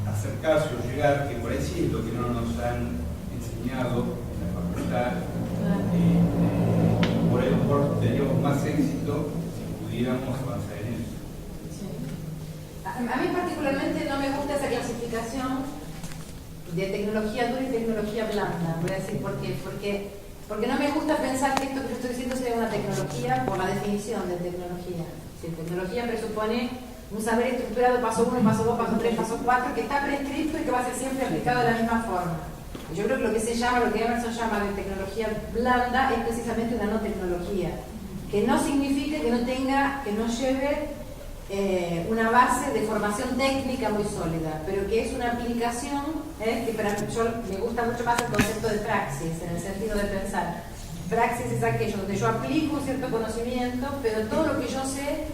acercarse o llegar, que por ahí sí es lo que no nos han enseñado en la facultad. Por ahí tendríamos más éxito si pudiéramos avanzar en eso. Sí. A mí particularmente no me gusta esa clasificación de tecnología dura y tecnología blanda. Voy a decir por qué. Porque no me gusta pensar que esto que estoy diciendo sea una tecnología por la definición de tecnología. Si tecnología presupone un saber estructurado, paso 1, paso 2, paso 3, paso 4, que está prescrito y que va a ser siempre aplicado de la misma forma. Yo creo que lo que se llama, lo que Emerson llama de tecnología blanda, es precisamente una no tecnología, que no significa que no tenga, que no lleve una base de formación técnica muy sólida, pero que es una aplicación, que para mí, me gusta mucho más el concepto de praxis, en el sentido de pensar. Praxis es aquello donde yo aplico un cierto conocimiento, pero todo lo que yo sé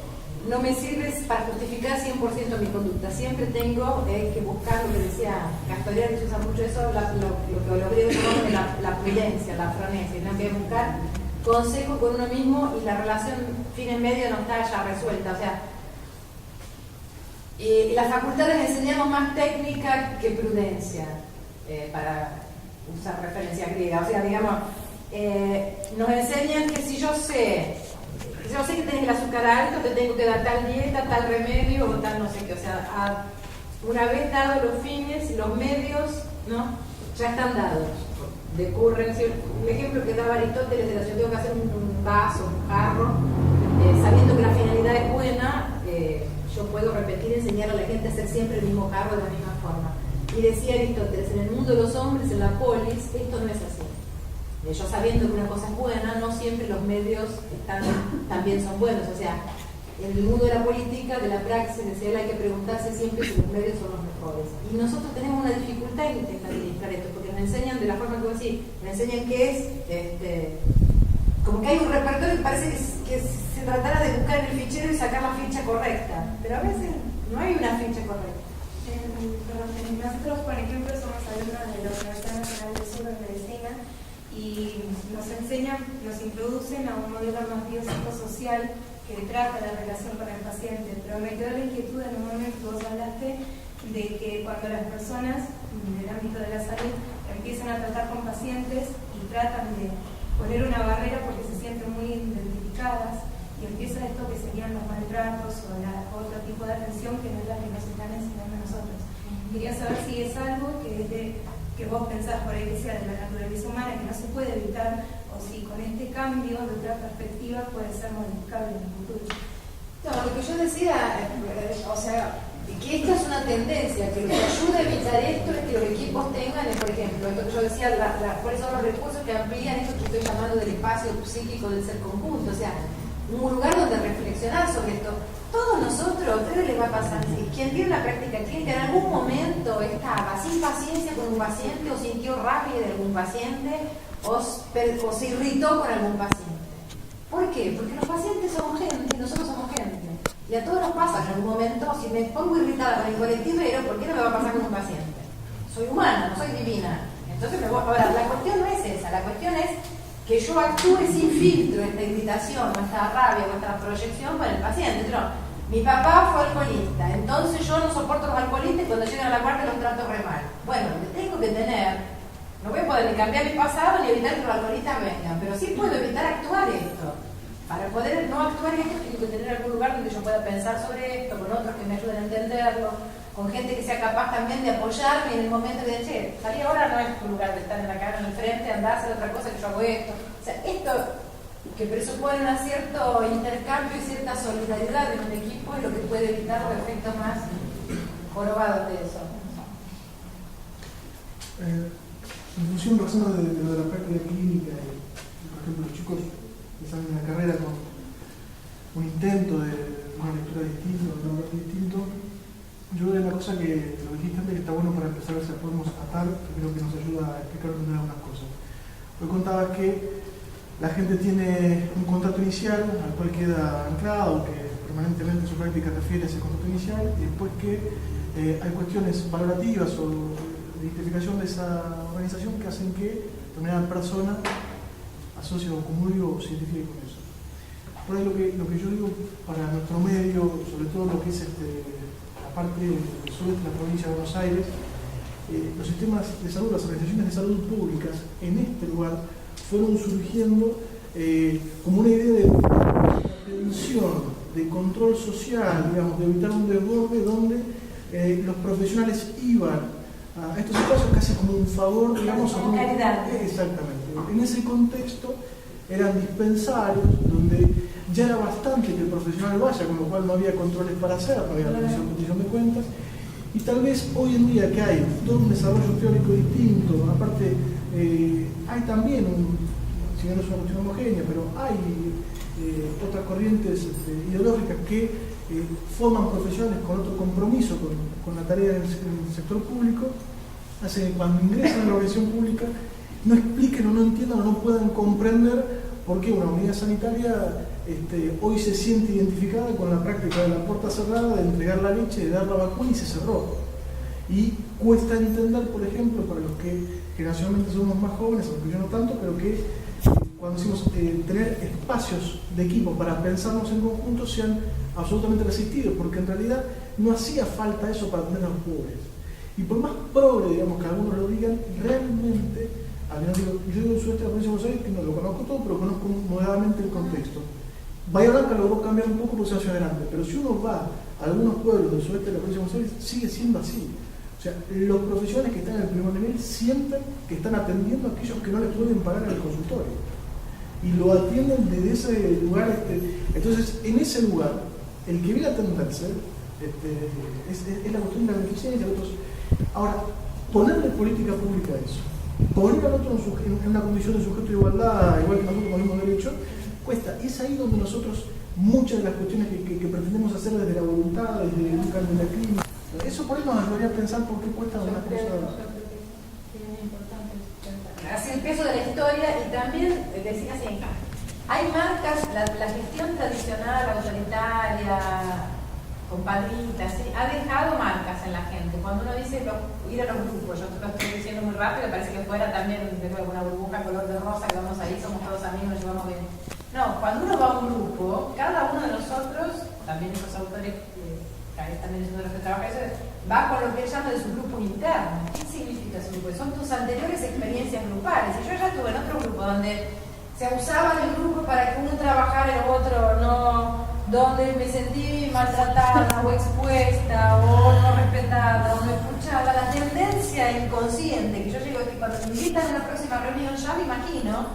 no me sirve para justificar 100% mi conducta. Siempre tengo que buscar lo que decía Castoriadis, que se usa mucho eso, lo que los griegos llaman la prudencia, la franesia, tengo que buscar consejo con uno mismo y la relación fin en medio no está ya resuelta. O sea, y las facultades enseñamos más técnica que prudencia, para usar referencia griega. O sea, digamos, nos enseñan que si yo sé que tengo el azúcar alto, te tengo que dar tal dieta, tal remedio o tal no sé qué. O sea, una vez dados los fines, los medios, ¿no?, ya están dados. Decurren, un ejemplo que daba Aristóteles de la yo tengo que hacer un vaso, un jarro, sabiendo que la finalidad es buena, yo puedo repetir, enseñar a la gente a hacer siempre el mismo jarro de la misma forma. Y decía Aristóteles, en el mundo de los hombres, en la polis, esto no es así. Yo sabiendo que una cosa es buena, no siempre los medios también son buenos. O sea, en el mundo de la política, de la praxis, decía él, hay que preguntarse siempre si los medios son los mejores. Y nosotros tenemos una dificultad en intentar administrar esto, porque nos enseñan de la forma que vos decís, nos enseñan que es, como que hay un repertorio que parece que se tratara de buscar en el fichero y sacar la ficha correcta, pero a veces no hay una ficha correcta. Nosotros, por ejemplo, somos alumnos de la Universidad Nacional del Sur de Medicina y nos enseñan, nos introducen a un modelo más biopsicosocial que trata la relación con el paciente, pero me quedó la inquietud en un momento que vos hablaste de que cuando las personas del ámbito de la salud empiezan a tratar con pacientes y tratan de poner una barrera porque se sienten muy identificadas y empieza esto que serían los maltratos o otro tipo de atención que no es la que nos están enseñando a nosotros. Quería saber si es algo que vos pensás por ahí que sea de la naturaleza humana, que no se puede evitar, o si con este cambio de otra perspectiva puede ser modificable en el futuro. No, lo que yo decía, o sea, que esto es una tendencia, que lo que ayuda a evitar esto es que los equipos tengan, por ejemplo, esto que yo decía, cuáles son los recursos que amplían esto que estoy llamando del espacio psíquico del ser conjunto, o sea, un lugar donde reflexionar sobre esto. Todos nosotros, a ustedes les va a pasar, quien tiene la práctica clínica en algún momento estaba sin paciencia con un paciente o sintió rabia de algún paciente o se irritó con algún paciente. ¿Por qué? Porque los pacientes somos gente y nosotros somos gente. Y a todos nos pasa en algún momento, si me pongo irritada con el colectivero, ¿por qué no me va a pasar con un paciente? Soy humana, no soy divina. Entonces ahora, la cuestión no es esa, la cuestión es que yo actúe sin filtro esta irritación, o esta rabia, o esta proyección con el paciente. No, mi papá fue alcoholista, entonces yo no soporto los alcoholistas y cuando llegan a la guardia los trato re mal. Bueno, tengo que tener, no voy a poder ni cambiar mi pasado ni evitar que los alcoholistas vengan, pero sí puedo evitar actuar esto. Para poder no actuar esto, tengo que tener algún lugar donde yo pueda pensar sobre esto, con otros que me ayuden a entenderlo, con gente que sea capaz también de apoyarme en el momento de decir, salir ahora no es tu lugar de estar en la cara, en el frente, andar a hacer otra cosa que yo hago esto. O sea, esto que presupone un cierto intercambio y cierta solidaridad en un equipo es lo que puede evitar los efectos más jorobados de eso. En función de lo de la práctica clínica, por ejemplo, los chicos que salen de la carrera con un intento de una lectura distinta, un trabajo distinto, yo creo que una cosa que lo dijiste antes que está bueno para empezar a ver si podemos atar, que creo que nos ayuda a explicar algunas cosas. Hoy contabas que la gente tiene un contrato inicial al cual queda anclado, que permanentemente su práctica refiere a ese contrato inicial, y después que hay cuestiones valorativas o de identificación de esa organización que hacen que determinada persona asocie o comulgue o se identifique con eso. Por ahí lo que yo digo para nuestro medio, sobre todo lo que es la parte del sudeste de la provincia de Buenos Aires, los sistemas de salud, las organizaciones de salud públicas en este lugar fueron surgiendo como una idea de prevención, de control social, digamos, de evitar un desborde donde los profesionales iban a estos espacios casi como un favor, digamos, como caridad. Exactamente. En ese contexto eran dispensarios donde ya era bastante que el profesional vaya, con lo cual no había controles para hacer, no había rendición de cuentas. Y tal vez hoy en día que hay todo un desarrollo teórico distinto, aparte hay también, si bien no es una cuestión homogénea, pero hay otras corrientes ideológicas que forman profesionales con otro compromiso con la tarea del sector público, hace que cuando ingresan a la organización pública no expliquen o no entiendan o no puedan comprender por qué una unidad sanitaria hoy se siente identificada con la práctica de la puerta cerrada, de entregar la leche, de dar la vacuna y se cerró. Y cuesta entender, por ejemplo, para los que generacionalmente somos más jóvenes, aunque yo no tanto, pero que cuando decimos tener espacios de equipo para pensarnos en conjunto sean absolutamente resistidos, porque en realidad no hacía falta eso para atender a los pobres. Y por más progre, digamos, que algunos lo digan, realmente, yo digo el sudeste de la provincia de Buenos Aires, que no lo conozco todo, pero conozco moderadamente el contexto. Bahía Blanca logró cambiar un poco porque es una ciudad grande, pero si uno va a algunos pueblos del sudeste de la provincia de Buenos Aires, sigue siendo así. O sea, los profesionales que están en el primer nivel sienten que están atendiendo a aquellos que no les pueden pagar en el consultorio. Y lo atienden desde ese lugar. Entonces, en ese lugar, el que viene a atenderse es la cuestión de la beneficencia. Ahora, ponerle política pública a eso, poner al otro en una condición de sujeto de igualdad, igual que nosotros con el mismo derecho, cuesta. Y es ahí donde nosotros, muchas de las cuestiones que pretendemos hacer desde la voluntad, desde un cambio de la clínica, eso por ahí nos ayudaría a pensar por qué cuesta una cosa. Así el peso de la historia y también decir así, hay marcas, la gestión tradicional, autoritaria, compadrita, ¿sí? Ha dejado marcas en la gente. Cuando uno dice ir a los grupos, yo lo estoy diciendo muy rápido, parece que fuera también de una burbuja color de rosa, que vamos ahí, somos todos amigos, nos llevamos bien. No, cuando uno va a un grupo, cada uno de nosotros, también esos autores que también es uno de los que trabaja eso, va con lo que él llama de su grupo interno. ¿Qué significa su grupo? Son tus anteriores experiencias grupales. Y yo ya estuve en otro grupo donde se usaba el grupo para que uno trabajara y el otro no, donde me sentí maltratada o expuesta o no respetada o no escuchada. La tendencia inconsciente que yo digo es que cuando me invitan a la próxima reunión ya me imagino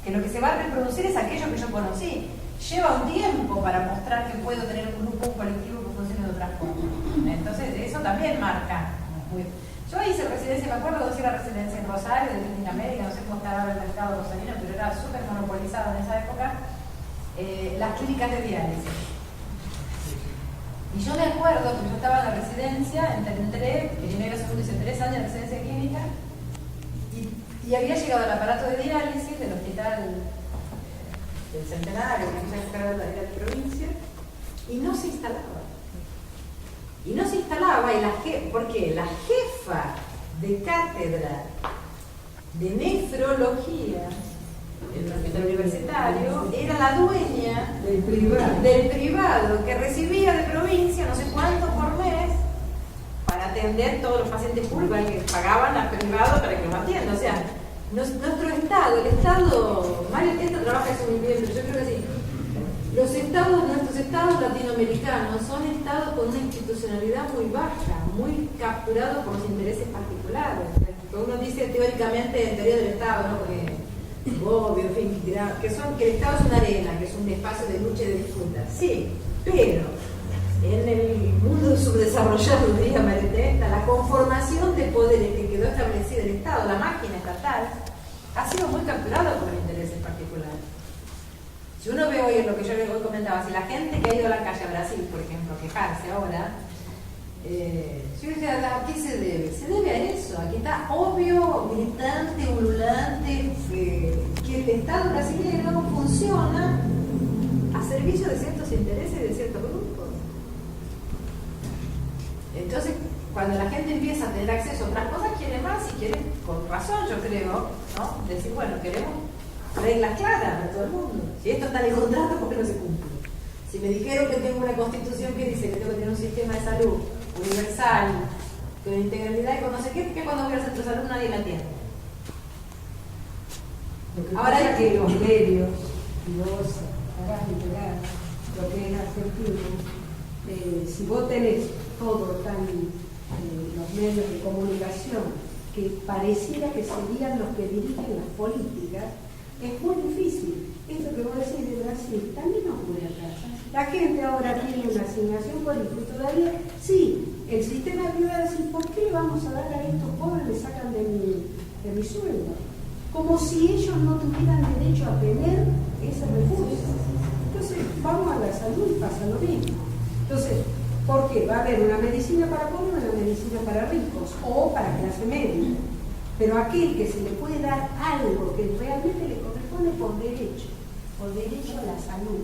que lo que se va a reproducir es aquello que yo conocí. Lleva un tiempo para mostrar que puedo tener un grupo, un colectivo que funcione de otra forma. Entonces eso también marca. Yo hice residencia, me acuerdo de hacer la residencia en Rosario, de Clínica Médica, no sé cómo estaba ahora el mercado rosarino, pero era súper monopolizado en esa época, las clínicas de diálisis. Y yo me acuerdo que yo estaba en la residencia, entré, primero, segundo y 3 años de residencia clínica, y había llegado el aparato de diálisis del hospital del Centenario, que se encargaba de la provincia, y no se instalaba. Y no se instalaba, ¿por qué? La jefa de cátedra de nefrología en el hospital universitario era la dueña del privado que recibía de provincia no sé cuánto por mes para atender todos los pacientes públicos que pagaban a privado para que los atienda. O sea, nuestro Estado, el Estado, Mario Testa trabaja eso muy bien, pero yo creo que sí. Nuestros estados latinoamericanos son estados con una institucionalidad muy baja, muy capturados por los intereses particulares. Uno dice teóricamente en teoría del Estado, ¿no? Porque obvio, en fin, que el Estado es una arena, que es un espacio de lucha y de disputa. Sí, pero en el mundo subdesarrollado, diría María Testa, la conformación de poderes que quedó establecida el Estado, la máquina estatal, ha sido muy capturada por los intereses particulares. Si uno ve hoy lo que yo hoy comentaba, si la gente que ha ido a la calle a Brasil, por ejemplo, a quejarse ahora, yo decía, ¿a qué se debe? Se debe a eso, a que está obvio, gritante, ululante, que el Estado brasileño funciona a servicio de ciertos intereses de ciertos grupos. Entonces, cuando la gente empieza a tener acceso a otras cosas, quiere más y quiere, con razón yo creo, ¿no? Decir, bueno, queremos reglas claras a todo el mundo. Si esto está en el contrato, ¿por qué no se cumple? Si me dijeron que tengo una constitución que dice que tengo que tener un sistema de salud universal, con integralidad y con no sé qué, ¿por qué cuando voy al centro de salud nadie me atiende? Ahora es que los medios, los harás literal, lo que es Argentina, si vos tenés todo tan los medios de comunicación que pareciera que serían los que dirigen las políticas, Es muy difícil. Esto que vos decís de Brasil también ocurre acá. La gente ahora tiene una asignación por hijo y todavía, sí, el sistema ayuda a decir, ¿por qué le vamos a dar a estos pobres? Le sacan de mi sueldo. Como si ellos no tuvieran derecho a tener ese recurso. Entonces, vamos a la salud y pasa lo mismo. Entonces, ¿por qué? Va a haber una medicina para pobres y una medicina para ricos o para clase media. Pero aquel que se le puede dar algo que realmente le corresponde por derecho a la salud.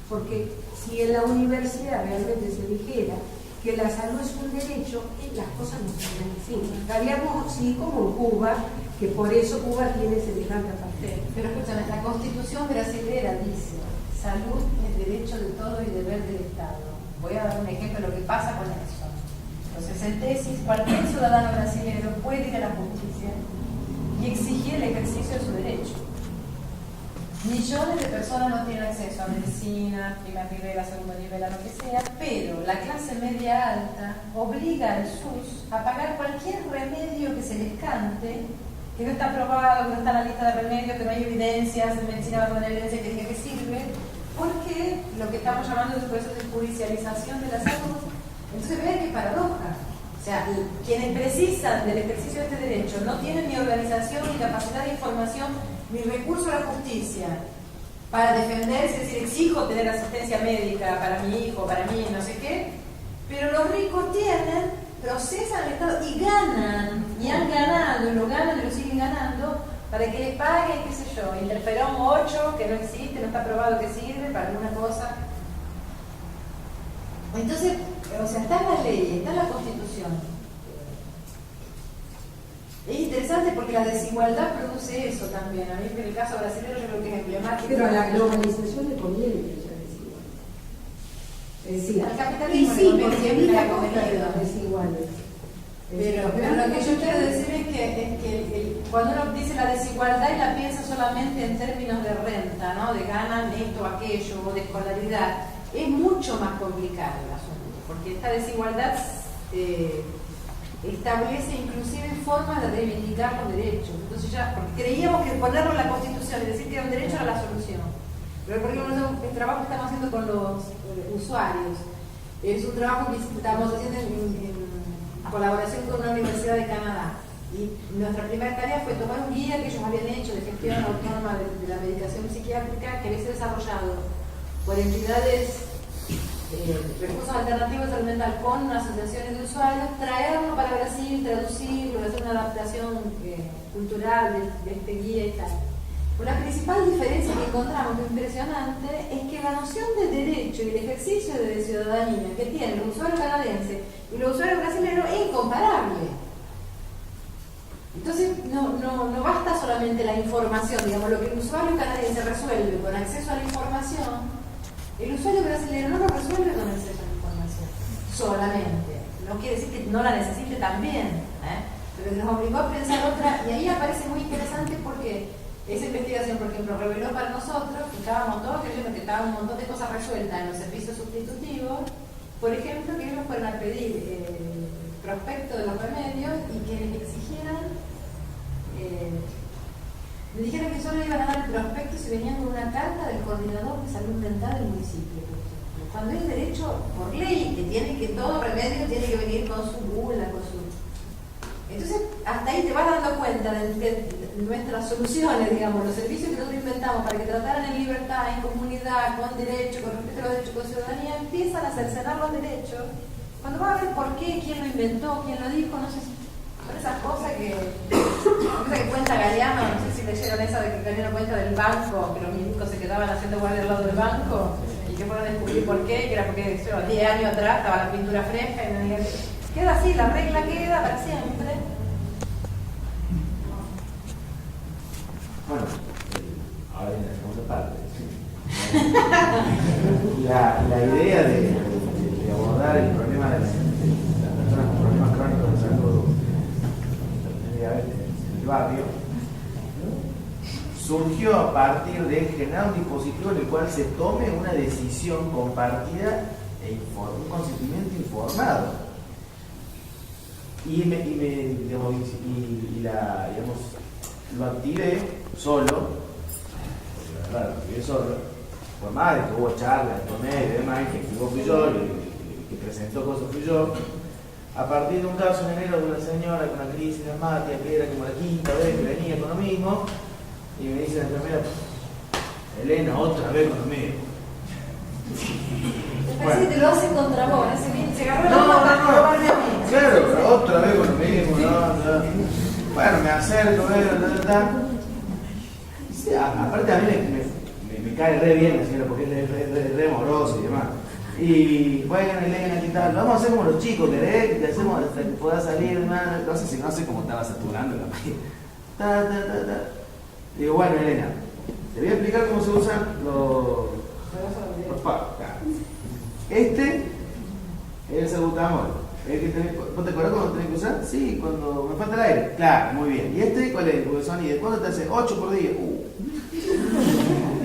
Porque si en la universidad realmente se dijera que la salud es un derecho, las cosas no serían así. Estaríamos así como en Cuba, que por eso Cuba tiene semejante pastel. Pero escúchame, la Constitución brasilera dice: salud es derecho de todo y deber del Estado. Voy a dar un ejemplo de lo que pasa con eso. Entonces, en tesis, cualquier ciudadano brasileño puede ir a la justicia y exigir el ejercicio de su derecho. Millones de personas no tienen acceso a medicina, primer nivel, a segundo nivel, a lo que sea, pero la clase media alta obliga al SUS a pagar cualquier remedio que se les cante, que no está aprobado, que no está en la lista de remedios, que no hay evidencias, en medicina va a poner evidencia que diga que sirve, porque lo que estamos llamando es un proceso de judicialización de la salud. Entonces vean qué paradoja. O sea, quienes precisan del ejercicio de este derecho no tienen ni organización, ni capacidad de información, ni recurso a la justicia para defenderse, es decir, exijo tener asistencia médica para mi hijo, para mí, no sé qué, pero los ricos tienen, procesan el Estado y ganan, y han ganado, y lo ganan y lo siguen ganando, para que les paguen, qué sé yo, interferón 8, que no existe, no está probado que sirve para alguna cosa. Entonces, o sea, está en la ley, está en la Constitución. Es interesante porque la desigualdad produce eso también. A mí, en el caso brasileño, yo creo que es emblemático. Pero a la globalización le conviene que haya desigualdad. Es decir, al capitalismo y sí, le porque conviene evita la costos desiguales. Pero lo que yo quiero decir es que cuando uno dice la desigualdad y la piensa solamente en términos de renta, ¿no? De ganan esto o aquello, o de escolaridad, es mucho más complicado el asunto, porque esta desigualdad establece inclusive formas de reivindicar los derechos. Entonces ya, porque creíamos que ponerlo en la Constitución y decir que era un derecho era la solución. Pero por ejemplo, el trabajo que estamos haciendo con los usuarios es un trabajo que estamos haciendo en colaboración con una universidad de Canadá. Y nuestra primera tarea fue tomar un guía que ellos habían hecho de gestión autónoma de la medicación psiquiátrica, que había sido desarrollado por entidades recursos alternativos de salud mental con asociaciones de usuarios, traerlo para Brasil, traducirlo, hacer una adaptación cultural de este guía y tal. Pues la principal diferencia que encontramos, que es impresionante, es que la noción de derecho y el ejercicio de ciudadanía que tienen los usuarios canadienses y los usuarios brasileños es incomparable. Entonces no basta solamente la información, digamos, lo que el usuario canadiense resuelve con acceso a la información. El usuario brasileño no lo resuelve con acceso a la información solamente. No quiere decir que no la necesite también, pero nos obligó a pensar otra, y ahí aparece muy interesante porque esa investigación, por ejemplo, reveló para nosotros que estábamos todos creyendo que estaban un montón de cosas resueltas en los servicios sustitutivos, por ejemplo, que ellos fueron a pedir prospecto de los remedios y que les exigieran me dijeron que solo iban a dar el prospecto si venían con una carta del coordinador de salud mental del municipio, por ejemplo. Cuando es derecho por ley, que tiene que todo remedio tiene que venir con su bula, con su... Entonces, hasta ahí te vas dando cuenta de nuestras soluciones, digamos, los servicios que nosotros inventamos para que trataran en libertad, en comunidad, con derecho, con respeto a los derechos, con ciudadanía, empiezan a cercenar los derechos. Cuando vas a ver por qué, quién lo inventó, quién lo dijo, no sé si son esas cosas que cuenta Galeano, no sé si leyeron esa de que Galeano cuenta del banco, que los milicos se quedaban haciendo guardia al lado del banco y que fueron a descubrir por qué, que era porque 10 años atrás estaba la pintura fresca y no digan, queda así, la regla queda para siempre. Bueno, ahora viene la segunda parte. La idea de abordar el problema de las personas con problemas crónicos de salud en el barrio surgió a partir de generar un dispositivo en el cual se tome una decisión compartida e un consentimiento informado. Lo activé solo, claro, y eso, por más de que hubo charlas, medio y demás, que equivocó fui yo, que presentó cosas fui yo, a partir de un caso en enero de una señora con una crisis asmática que era como la quinta vez que venía con lo mismo, y me dice la enfermera, Elena, otra vez con lo mismo. Parece que te lo hace contra vos, se agarró la No, para probarme a mí. claro, pero otra vez con lo mismo, no. Bueno, me acerco, sí, aparte a mí me cae re bien la señora porque es re amoroso y demás. Y bueno, Elena, ¿qué tal? Lo vamos a hacer como los chicos, ¿querés? Que te hacemos hasta que puedas salir, no sé si no sé cómo estaba saturando la máquina. Digo, bueno, Elena, te voy a explicar cómo se usan los packs. Este es el salbutamol. ¿Vos te acuerdas cuando tenés que usar? Sí, cuando me falta el aire. Claro, muy bien. ¿Y este cuál es? Porque son, ¿y de cuándo te hace? 8 por día.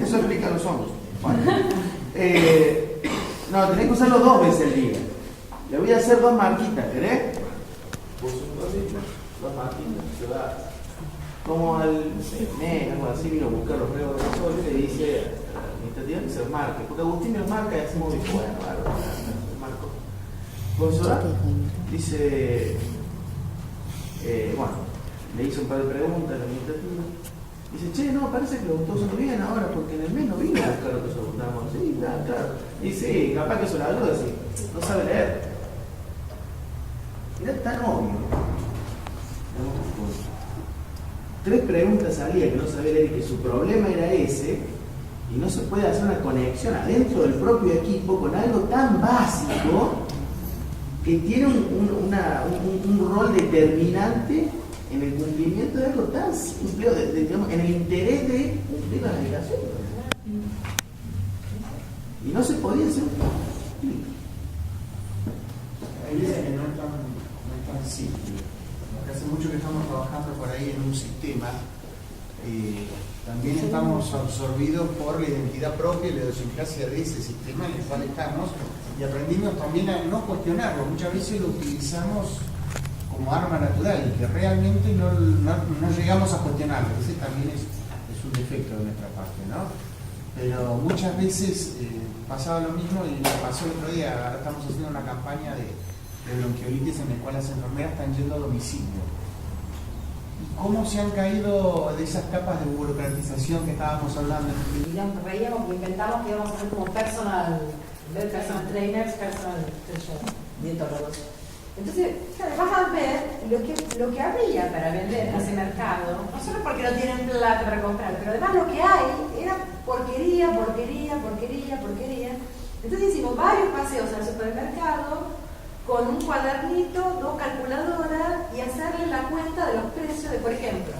Eso explica los hongos. Bueno. No, tenés que usarlo 2 veces al día. Le voy a hacer 2 marquitas, ¿querés? Puso un cosito, 2 marquitas, se va. Como al mes, algo así, vino a buscar los regos de sol y le dice a la administrativa que se marque. Porque Agustín me marca y hacemos muy bueno, marco. Profesora, dice, bueno, le hizo un par de preguntas a la administrativa. Dice, che, no, parece que lo está usando bien ahora, porque en el mes no vino a buscar lo que se gustamos. Sí, claro. Y sí, capaz que eso la ayuda, sí. No sabe leer. Era tan obvio. 3 preguntas al día que no sabía leer y que su problema era ese, y no se puede hacer una conexión adentro del propio equipo con algo tan básico que tiene un rol determinante en el cumplimiento de algo tan simple, digamos, en el interés de cumplir la navegación. Y no se podía hacer. Hay veces que no es tan simple. Porque hace mucho que estamos trabajando por ahí en un sistema. También estamos absorbidos por la identidad propia y la idiosincrasia de ese sistema en el cual estamos, y aprendimos también a no cuestionarlo. Muchas veces lo utilizamos como arma natural y que realmente no llegamos a cuestionarlo. Ese también es un defecto de nuestra parte, ¿no? Pero muchas veces pasaba lo mismo, y me pasó el otro día. Ahora estamos haciendo una campaña de bronquiolitis en la cual las enfermeras están yendo a domicilio. ¿Cómo se han caído de esas capas de burocratización que estábamos hablando? Y ya reíamos que inventamos que íbamos a ser como personal trainers, dietólogos. Entonces, claro, vas a ver lo que había para vender en ese mercado, no solo porque no tienen plata para comprar, pero además lo que hay era porquería. Entonces hicimos varios paseos al supermercado con un cuadernito, 2 calculadoras y hacerle la cuenta de los precios de, por ejemplo,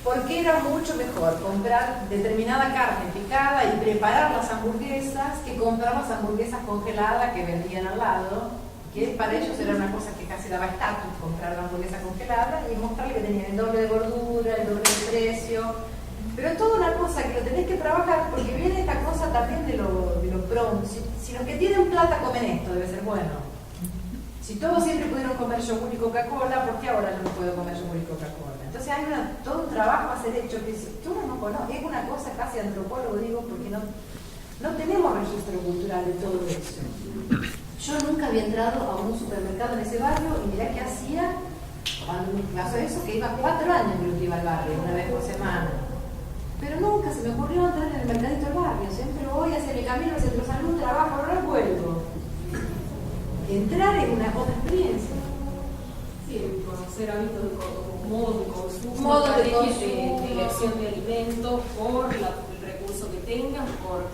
¿por qué era mucho mejor comprar determinada carne picada y preparar las hamburguesas que comprar las hamburguesas congeladas que vendían al lado? Que para ellos era una cosa que casi daba estatus comprar la hamburguesa congelada y mostrarle que tenían el doble de gordura, el doble de precio. Pero es toda una cosa que lo tenés que trabajar, porque viene esta cosa también de lo pronto. Si los que tienen plata comen esto, debe ser bueno. Si todos siempre pudieron comer yogur y Coca-Cola, ¿por qué ahora yo no puedo comer yogur y Coca-Cola? Entonces hay todo un trabajo a ser hecho que tú no conoces. Es una cosa casi antropólogo, digo, porque no tenemos registro cultural de todo eso. Yo nunca había entrado a un supermercado en ese barrio y mirá qué hacía cuando me pasó eso, que iba 4 años que iba al barrio, una vez por semana. Pero nunca se me ocurrió entrar en el mercadito del barrio. Siempre voy hacia mi camino, hacia el salud, trabajo, ahora vuelvo. Entrar es una buena experiencia. Sí, conocer hábitos de modo de consumo, de elección de alimentos, por el recurso que tengan, por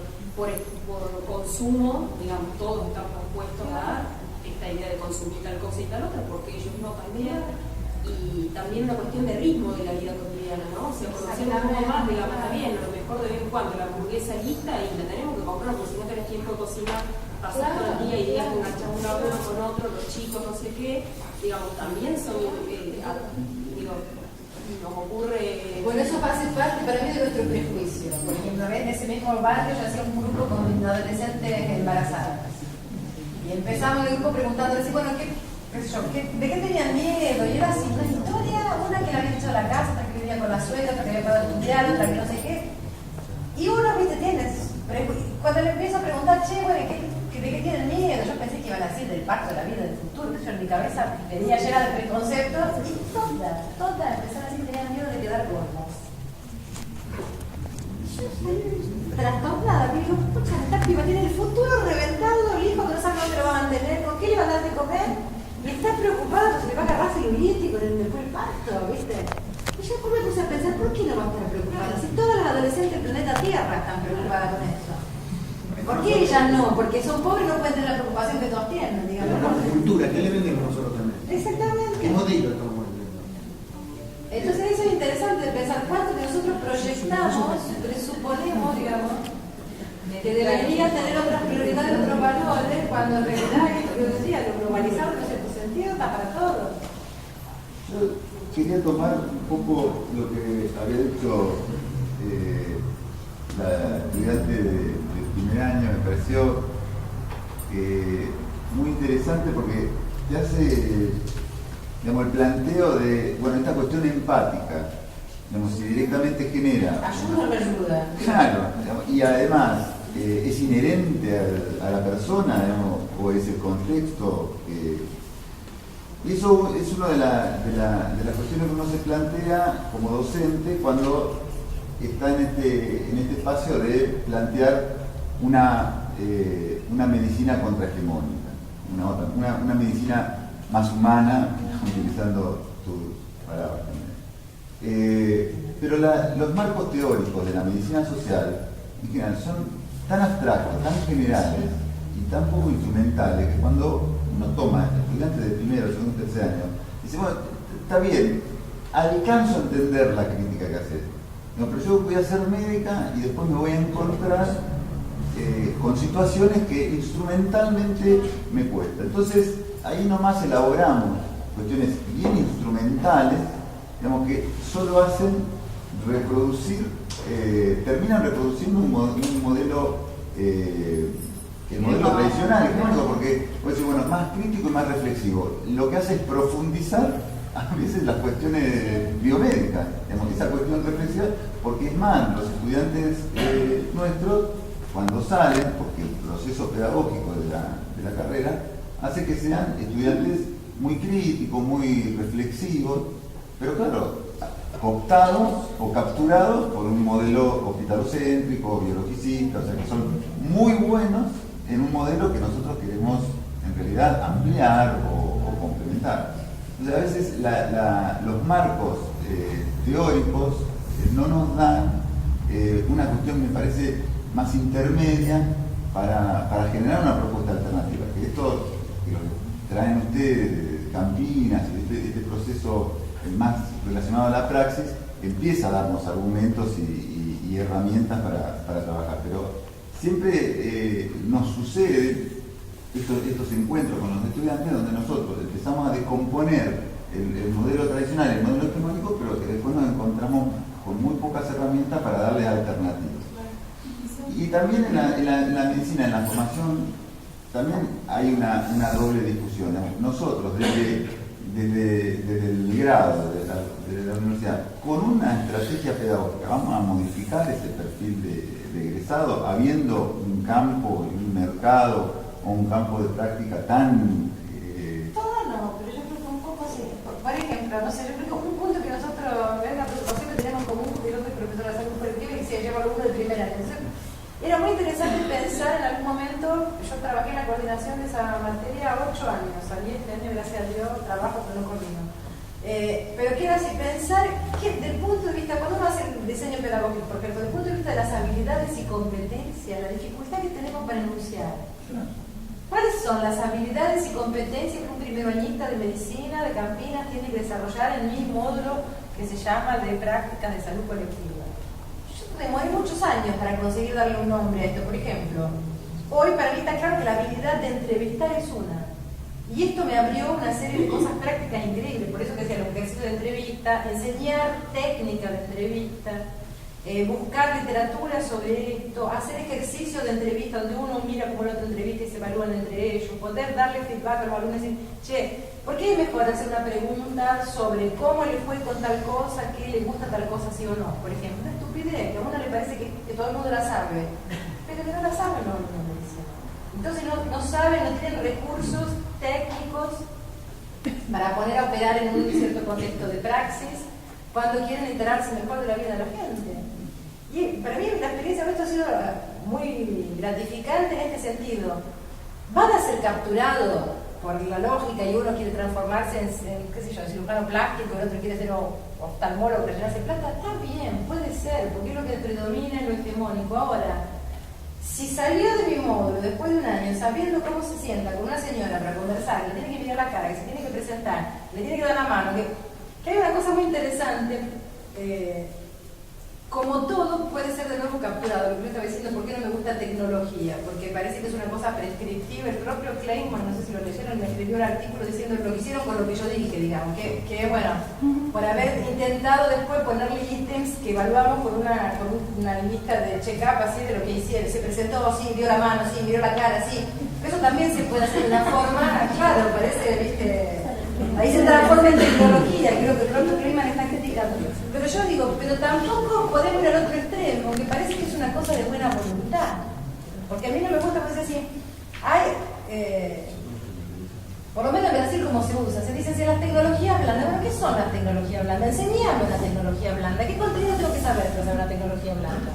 consumo, digamos, todos estamos expuestos a esta idea de consumir tal cosa y tal otra, porque ellos no también. Y también una cuestión de ritmo de la vida cotidiana, ¿no? O sea, conociendo un poco más, digamos, está bien, a lo mejor de vez en cuando la hamburguesa lista y la tenemos que comprar, porque si no tenés tiempo de cocinar, pasar todo el día y días enganchando uno con otro, los chicos, no sé qué, digamos, también son, digo, nos ocurre... Bueno, eso hace parte para mí de nuestro prejuicio. Por ejemplo, en ese mismo barrio yo hacía un grupo con adolescentes embarazadas. Y empezamos el grupo preguntándoles, bueno, ¿de qué tenían miedo? Y era así una historia, una que la había hecho a la casa, otra que vivía con la suegra, otra que había pagado el mundial, otra que no sé qué. preguntar, che, bueno, ¿de qué tienen miedo? Yo pensé que iban a decir del pacto de la vida del futuro, que yo en mi cabeza venía llena de preconceptos, y todas empezaron a decir que tenían miedo de quedar gordas. Trastornada, digo, pucha, esta piba tiene el futuro reventado, el hijo que no sabe dónde lo va a mantener, con qué le va a dar de comer, y está preocupada porque se le va a agarrar celulitis con después el parto, ¿viste? Y yo me puse a pensar, ¿por qué no va a estar preocupada? Si todas las adolescentes del planeta Tierra están preocupadas con eso. ¿Por qué ellas no? Porque son pobres y no pueden tener la preocupación que todos tienen, digamos. La cultura, ¿qué le vendemos nosotros también? Exactamente. ¿Qué modelo estamos vendiendo? Entonces eso es interesante pensar cuánto que nosotros proyectamos, presuponemos, digamos, que deberían tener otras prioridades, otros valores, cuando en realidad esto que yo decía, lo globalizado en cierto sentido está para todos. Yo quería tomar un poco lo que había dicho la estudiante del primer año, me pareció muy interesante porque te hace, digamos, el planteo de, bueno, esta cuestión empática, digamos, si directamente genera... Ayuda o no ayuda. Claro, digamos, y además es inherente a la persona, digamos, o es el contexto. Y eso es una de las cuestiones que uno se plantea como docente cuando está en este espacio de plantear una medicina contrahegemónica, una medicina más humana, utilizando tus palabras también. Pero los marcos teóricos de la medicina social en general son tan abstractos, tan generales y tan poco instrumentales que cuando uno toma estudiantes de primero, segundo, tercer año, dice, bueno, está bien, alcanzo a entender la crítica que haces, no, pero yo voy a ser médica y después me voy a encontrar con situaciones que instrumentalmente me cuesta. Entonces, ahí nomás elaboramos cuestiones bien instrumentales, digamos, que solo hacen reproducir, terminan reproduciendo un modelo, el modelo tradicional, hegemónico, porque puede ser, bueno, más crítico y más reflexivo. Lo que hace es profundizar a veces las cuestiones biomédicas, digamos, esa cuestión reflexiva, porque es más, los estudiantes nuestros, cuando salen, porque el proceso pedagógico de la carrera hace que sean estudiantes muy críticos, muy reflexivos, pero claro, cooptados o capturados por un modelo hospitalocéntrico, biologicista, o sea que son muy buenos en un modelo que nosotros queremos en realidad ampliar o complementar. Entonces a veces los marcos teóricos no nos dan una cuestión, me parece, más intermedia para generar una propuesta alternativa. Que esto que lo que traen ustedes de Campinas, este proceso más relacionado a la praxis, empieza a darnos argumentos y herramientas para trabajar. Pero siempre nos sucede estos encuentros con los estudiantes donde nosotros empezamos a descomponer el modelo tradicional, el modelo hegemónico, pero que después nos encontramos con muy pocas herramientas para darle alternativas. Y también en la medicina, en la formación, también hay una doble discusión. Nosotros, desde el grado, desde la universidad, con una estrategia pedagógica, vamos a modificar ese perfil de egresado, habiendo un campo y un mercado o un campo de práctica tan... Todo no, pero yo creo que un poco así. Por ejemplo, no sé, yo creo que un punto que nosotros, es una preocupación que tenemos en común, porque yo soy profesora de salud colectiva y se lleva alumno de primer año. Era muy interesante pensar en algún momento, yo trabajé en la coordinación de esa materia 8 años, salí este año, gracias a Dios, trabajo pero no coordino. Pero quiero así, pensar que desde el punto de vista, cuando uno hace el diseño pedagógico, por ejemplo, desde el punto de vista de las habilidades y competencias, la dificultad que tenemos para enunciar. ¿Cuáles son las habilidades y competencias que un primeroañista de medicina, de Campinas, tiene que desarrollar en mi módulo que se llama de prácticas de salud colectiva? Demoré muchos años para conseguir darle un nombre a esto. Por ejemplo, hoy para mí está claro que la habilidad de entrevistar es una. Y esto me abrió una serie de cosas prácticas increíbles. Por eso que decía, los ejercicios de entrevista, enseñar técnica de entrevista, buscar literatura sobre esto, hacer ejercicios de entrevista donde uno mira como el otro entrevista y se evalúan entre ellos, poder darle feedback a los alumnos y decir, che, ¿por qué es mejor hacer una pregunta sobre cómo le fue con tal cosa, qué le gusta tal cosa, sí o no? Por ejemplo, una estupidez que a uno le parece que todo el mundo la sabe. pero que no la saben los alumnos de medicina. Entonces no saben, no tienen recursos técnicos para poner a operar en un cierto contexto de praxis cuando quieren enterarse mejor de la vida de la gente. Y para mí la experiencia de esto ha sido muy gratificante en este sentido. Van a ser capturados por la lógica y uno quiere transformarse en qué sé yo, cirujano plástico, el otro quiere ser oftalmólogo, rellenarse plata. Está bien, puede ser, porque es lo que predomina en lo hegemónico. Ahora, si salió de mi módulo después de un año sabiendo cómo se sienta con una señora para conversar, le tiene que mirar la cara, que se tiene que presentar, le tiene que dar la mano, que hay una cosa muy interesante, como todo puede ser de nuevo capturado. Lo que yo estaba diciendo, ¿por qué no me gusta tecnología? Porque parece que es una cosa prescriptiva. El propio Kleinman, no sé si lo leyeron, me escribió un artículo diciendo lo que hicieron con lo que yo dije, digamos, que bueno, por haber intentado después ponerle ítems que evaluamos por una lista de check-up así de lo que hicieron. Se presentó, sí, dio la mano, sí, miró la cara, sí. Eso también se puede hacer de una forma, claro, parece, viste, ahí se transforma en tecnología. Creo que el propio Kleinman está criticando. Pero yo digo, pero tampoco podemos ir al otro extremo, que parece que es una cosa de buena voluntad. Porque a mí no me gusta pues decir, por lo menos en Brasil como se usa, se dice si las tecnologías blandas. Bueno, ¿qué son las tecnologías blandas? Enseñame una tecnología blanda. ¿Qué contenido tengo que saber para saber una tecnología blanda?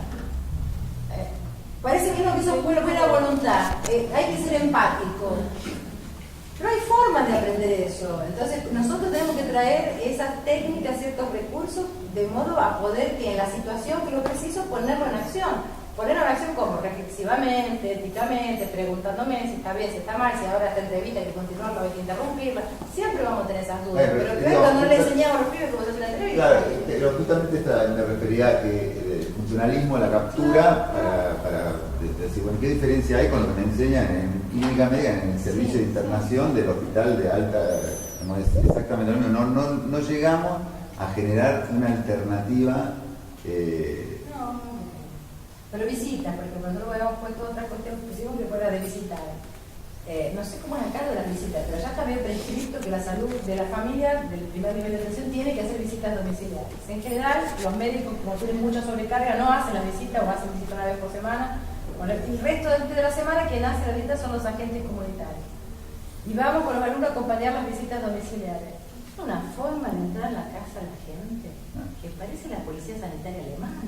Parece que no, que eso es buena voluntad. Hay que ser empático. Pero hay formas de aprender eso. Entonces nosotros tenemos que traer esas técnicas, ciertos recursos, de modo a poder que en la situación que lo preciso ponerlo en acción. Ponerlo en acción como reflexivamente, éticamente, preguntándome si está bien, si está mal, si ahora esta entrevista hay que continuarla o hay que interrumpirla. Siempre vamos a tener esas dudas. Pero claro, no le enseñamos a los pibes cómo se hace una entrevista. Claro, pero justamente me refería a que el funcionalismo, la captura, para decir, bueno, ¿qué diferencia hay con lo que me enseñan en clínica médica, en el servicio de internación del hospital de alta? No es exactamente lo mismo. No llegamos a generar una alternativa. Pero visitas, porque nosotros habíamos puesto otras cuestiones pusimos que fuera de visitar. No sé cómo es acá de las visitas, pero ya está bien prescrito que la salud de la familia del primer nivel de atención tiene que hacer visitas domiciliares. En general, los médicos, como tienen mucha sobrecarga, no hacen la visita o hacen visita una vez por semana. Bueno, el resto de la semana quien hace la visita son los agentes comunitarios. Y vamos con los alumnos a acompañar las visitas domiciliares. Es una forma de entrar a la casa de la gente que parece la policía sanitaria alemana.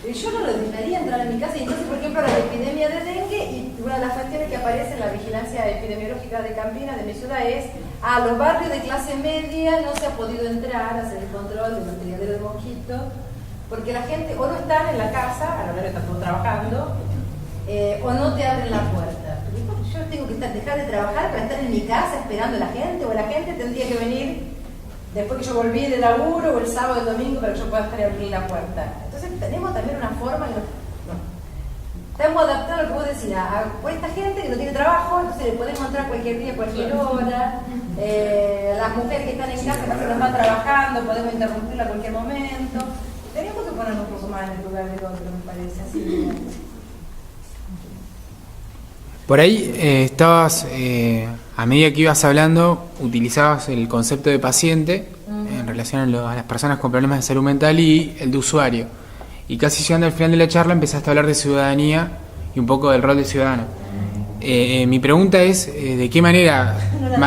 Yo no lo dejaría entrar en mi casa. Y entonces, por ejemplo, la epidemia de dengue, y una de las cuestiones que aparece en la vigilancia epidemiológica de Campinas, de mi ciudad, es a los barrios de clase media no se ha podido entrar a hacer el control de los criaderos de mosquitos, porque la gente o no está en la casa, a la hora que están todos trabajando, o no te abren la puerta. Pero yo tengo que dejar de trabajar para estar en mi casa esperando a la gente, o la gente tendría que venir después que yo volví de laburo o el sábado o el domingo para que yo pueda estar y abrir la puerta. Entonces tenemos también una forma que estamos adaptando lo que vos decís por esta gente que no tiene trabajo, entonces le podemos entrar cualquier día, cualquier hora. Las mujeres que están en casa, que no están trabajando, podemos interrumpirla a cualquier momento. Tenemos que ponernos un poco más en el lugar del otro, me parece así. Por ahí estabas, a medida que ibas hablando, utilizabas el concepto de paciente en relación a las personas con problemas de salud mental y el de usuario. Y casi llegando al final de la charla empezaste a hablar de ciudadanía y un poco del rol de ciudadano. Mi pregunta es, ¿de qué manera...? Yo creo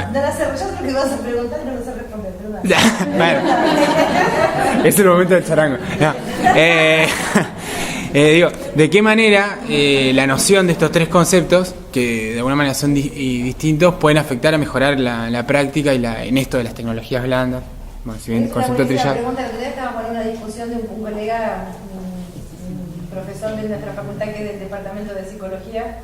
que vas a preguntar y no vas a responder, pero bueno, es el momento del charango. No. ¿De qué manera la noción de estos tres conceptos, que de alguna manera son distintos, pueden afectar a mejorar la práctica y en esto de las tecnologías blandas? Bueno, si bien el concepto trillado. La pregunta que te estábamos en una discusión de un colega, un profesor de nuestra facultad que es del departamento de psicología,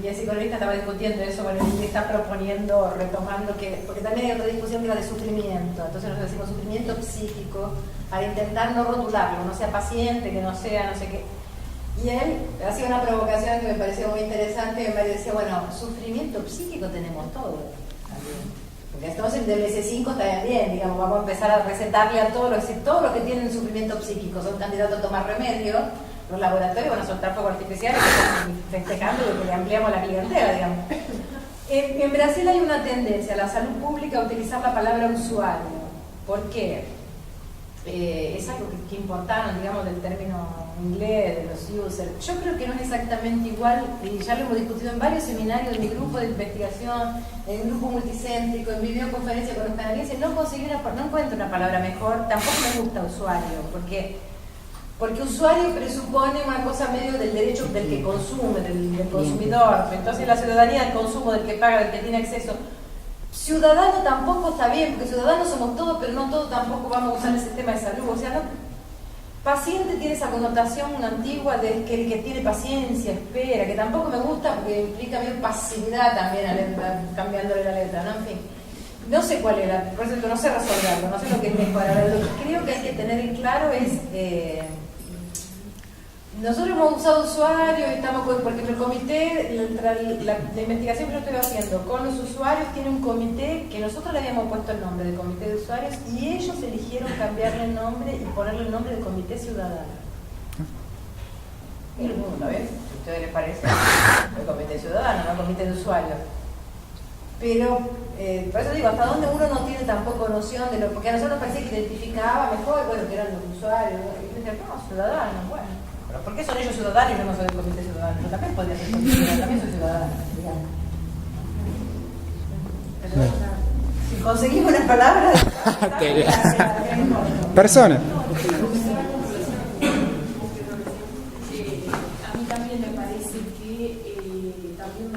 y el psicologista estaba discutiendo eso, bueno, y está proponiendo, retomando, porque también hay otra discusión que era de sufrimiento. Entonces nosotros decimos sufrimiento psíquico, para intentar no rotularlo, no sea paciente, que no sea no sé qué. Y él hacía una provocación que me pareció muy interesante, que me decía, bueno, sufrimiento psíquico tenemos todos también. Porque entonces del MS5 está bien, digamos, vamos a empezar a recetarle a todos los que tienen sufrimiento psíquico, son candidatos a tomar remedio, los laboratorios van a soltar fuego artificial festejando que le ampliamos la clientela, digamos. En Brasil hay una tendencia a la salud pública a utilizar la palabra usuario. ¿Por qué? es algo que importaron, digamos, del término inglés, de los users. Yo creo que no es exactamente igual, y ya lo hemos discutido en varios seminarios de mi grupo de investigación, en un grupo multicéntrico, en videoconferencia con los canadienses. No encuentro una palabra mejor. Tampoco me gusta usuario, porque usuario presupone una cosa medio del derecho del que consume, del consumidor. Entonces la ciudadanía del consumo, del que paga, del que tiene acceso. Ciudadano tampoco está bien, porque ciudadanos somos todos, pero no todos tampoco vamos a usar el sistema de salud. O sea, no, paciente tiene esa connotación antigua de que el que tiene paciencia, espera, que tampoco me gusta porque implica bien pasividad también, cambiándole la letra, ¿no? En fin. No sé cuál era, por eso no sé resolverlo, no sé lo que es mejor. Ahora, lo que creo que hay que tener en claro es... nosotros hemos usado usuarios, estamos porque el comité, la investigación que yo estoy haciendo con los usuarios tiene un comité que nosotros le habíamos puesto el nombre de comité de usuarios y ellos eligieron cambiarle el nombre y ponerle el nombre de comité ciudadano. Y el mundo, ¿ves? Si a ustedes les parece, el comité ciudadano, no comité de usuarios. Pero, por eso digo, hasta dónde uno no tiene tampoco noción de lo, porque a nosotros nos parecía que identificaba mejor, bueno, que eran los usuarios, y yo decía, no, ciudadanos, bueno. ¿Pero por qué son ellos ciudadanos y yo no soy del comité ciudadano? Yo también podría ser comité ciudadano, también soy ciudadano. Pero, si conseguimos una palabra... Persona. A mí también me parece que también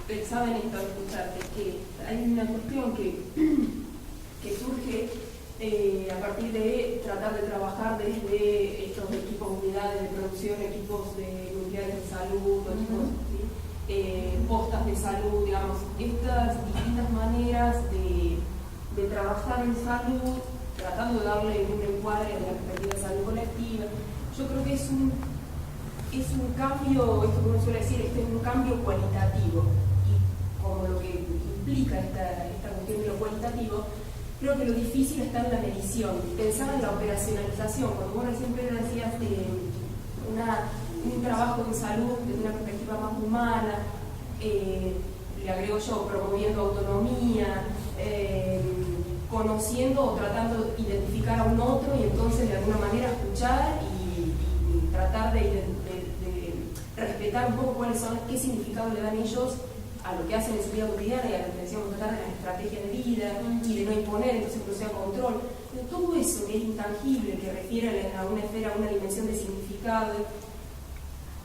pensaba en esto al escucharte, que hay una cuestión que surge a partir de tratar de trabajar desde estos equipos, unidades de producción, equipos de unidades de salud, equipos, postas de salud, digamos, estas distintas maneras de trabajar en salud, tratando de darle un encuadre a la perspectiva de salud colectiva. Yo creo que es un cambio, esto que uno suele decir, es un cambio cualitativo, y como lo que implica esta cuestión de lo cualitativo, creo que lo difícil está en la medición. Pensar en la operacionalización, cuando vos siempre decías un trabajo en salud desde una perspectiva más humana, le agrego yo, promoviendo autonomía, conociendo o tratando de identificar a un otro y entonces de alguna manera escuchar y tratar de respetar un poco qué significado le dan ellos a lo que hacen en su vida cotidiana y a lo que decíamos tratar de la estrategia de vida y de no imponer, entonces que no sea control. Pero todo eso que es intangible, que refiere a una esfera, a una dimensión de significado,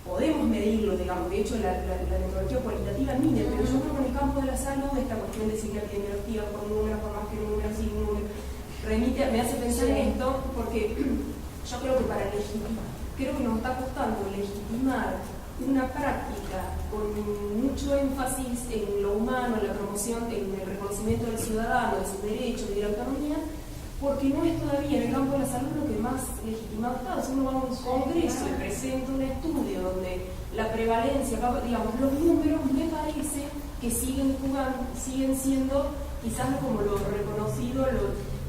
podemos medirlo, digamos. De hecho, la metodología cualitativa mide, pero yo creo que en el campo de la salud, esta cuestión de sigla epidemiología por números, por más que números, sin números, me hace pensar en esto, porque yo creo que creo que nos está costando legitimar una práctica con mucho énfasis en lo humano, en la promoción, en el reconocimiento del ciudadano, de sus derechos y de la autonomía, porque no es todavía en el campo de la salud lo que más legitimado está. Si uno va a un congreso y presenta un estudio donde la prevalencia, digamos, los números me parece que siguen siendo quizás como lo reconocido,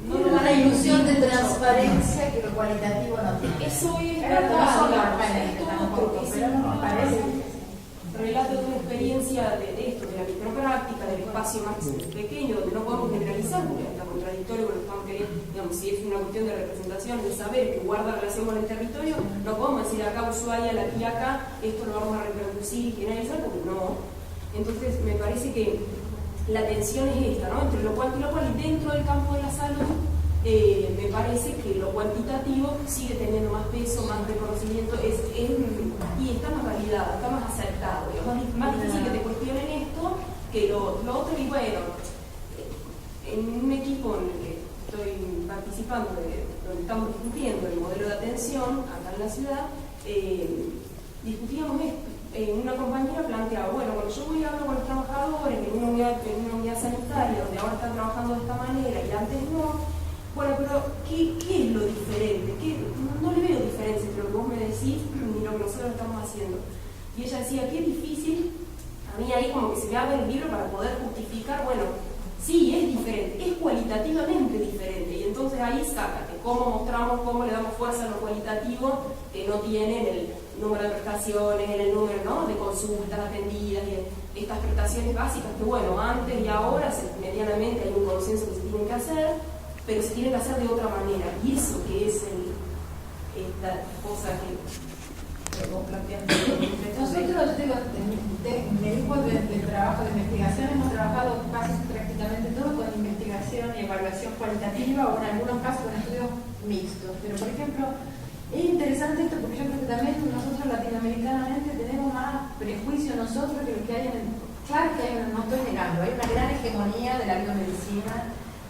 una ilusión de transparencia que lo cualitativo no tiene. Eso es verdad, relato de una experiencia de esto, de la micropráctica, del espacio más pequeño, donde no podemos generalizar, porque está contradictorio con lo que estamos queriendo, digamos, si es una cuestión de representación, de saber que guarda relación con el territorio, no podemos decir acá Ushuaia, aquí acá, esto lo vamos a reproducir y generalizar, porque no. Entonces me parece que la tensión es esta, ¿no? Entre lo cual y lo cual, y dentro del campo de la salud, me parece que lo cuantitativo sigue teniendo más peso, más reconocimiento, y está más validado, está más acertado. Es más difícil que te cuestionen esto que lo otro. Y bueno, en un equipo en el que estoy participando, donde estamos discutiendo el modelo de atención acá en la ciudad, discutíamos esto. Una compañera planteaba, bueno, cuando yo voy a hablar con los trabajadores en una unidad sanitaria donde ahora están trabajando de esta manera y antes no, bueno, pero ¿qué es lo diferente? No le veo diferencia entre lo que vos me decís ni lo que nosotros estamos haciendo. Y ella decía, qué difícil, a mí ahí como que se me abre el libro para poder justificar, bueno, sí, es diferente, es cualitativamente diferente, y entonces ahí sácate cómo mostramos, cómo le damos fuerza a lo cualitativo que no tiene en el número de prestaciones, en el número, ¿no?, de consultas atendidas, estas prestaciones básicas que, bueno, antes y ahora medianamente hay un consenso que se tiene que hacer, pero se tiene que hacer de otra manera. Y eso que es esta cosa que vos planteaste. Nosotros, yo digo, en el grupo de trabajo de investigación hemos trabajado casi prácticamente todo con investigación y evaluación cualitativa o en algunos casos con estudios mixtos. Pero, por ejemplo, es interesante esto porque yo creo que también nosotros latinoamericanamente tenemos más prejuicio nosotros que lo que hay en el... Claro que hay, no estoy negando, hay una gran hegemonía de la biomedicina,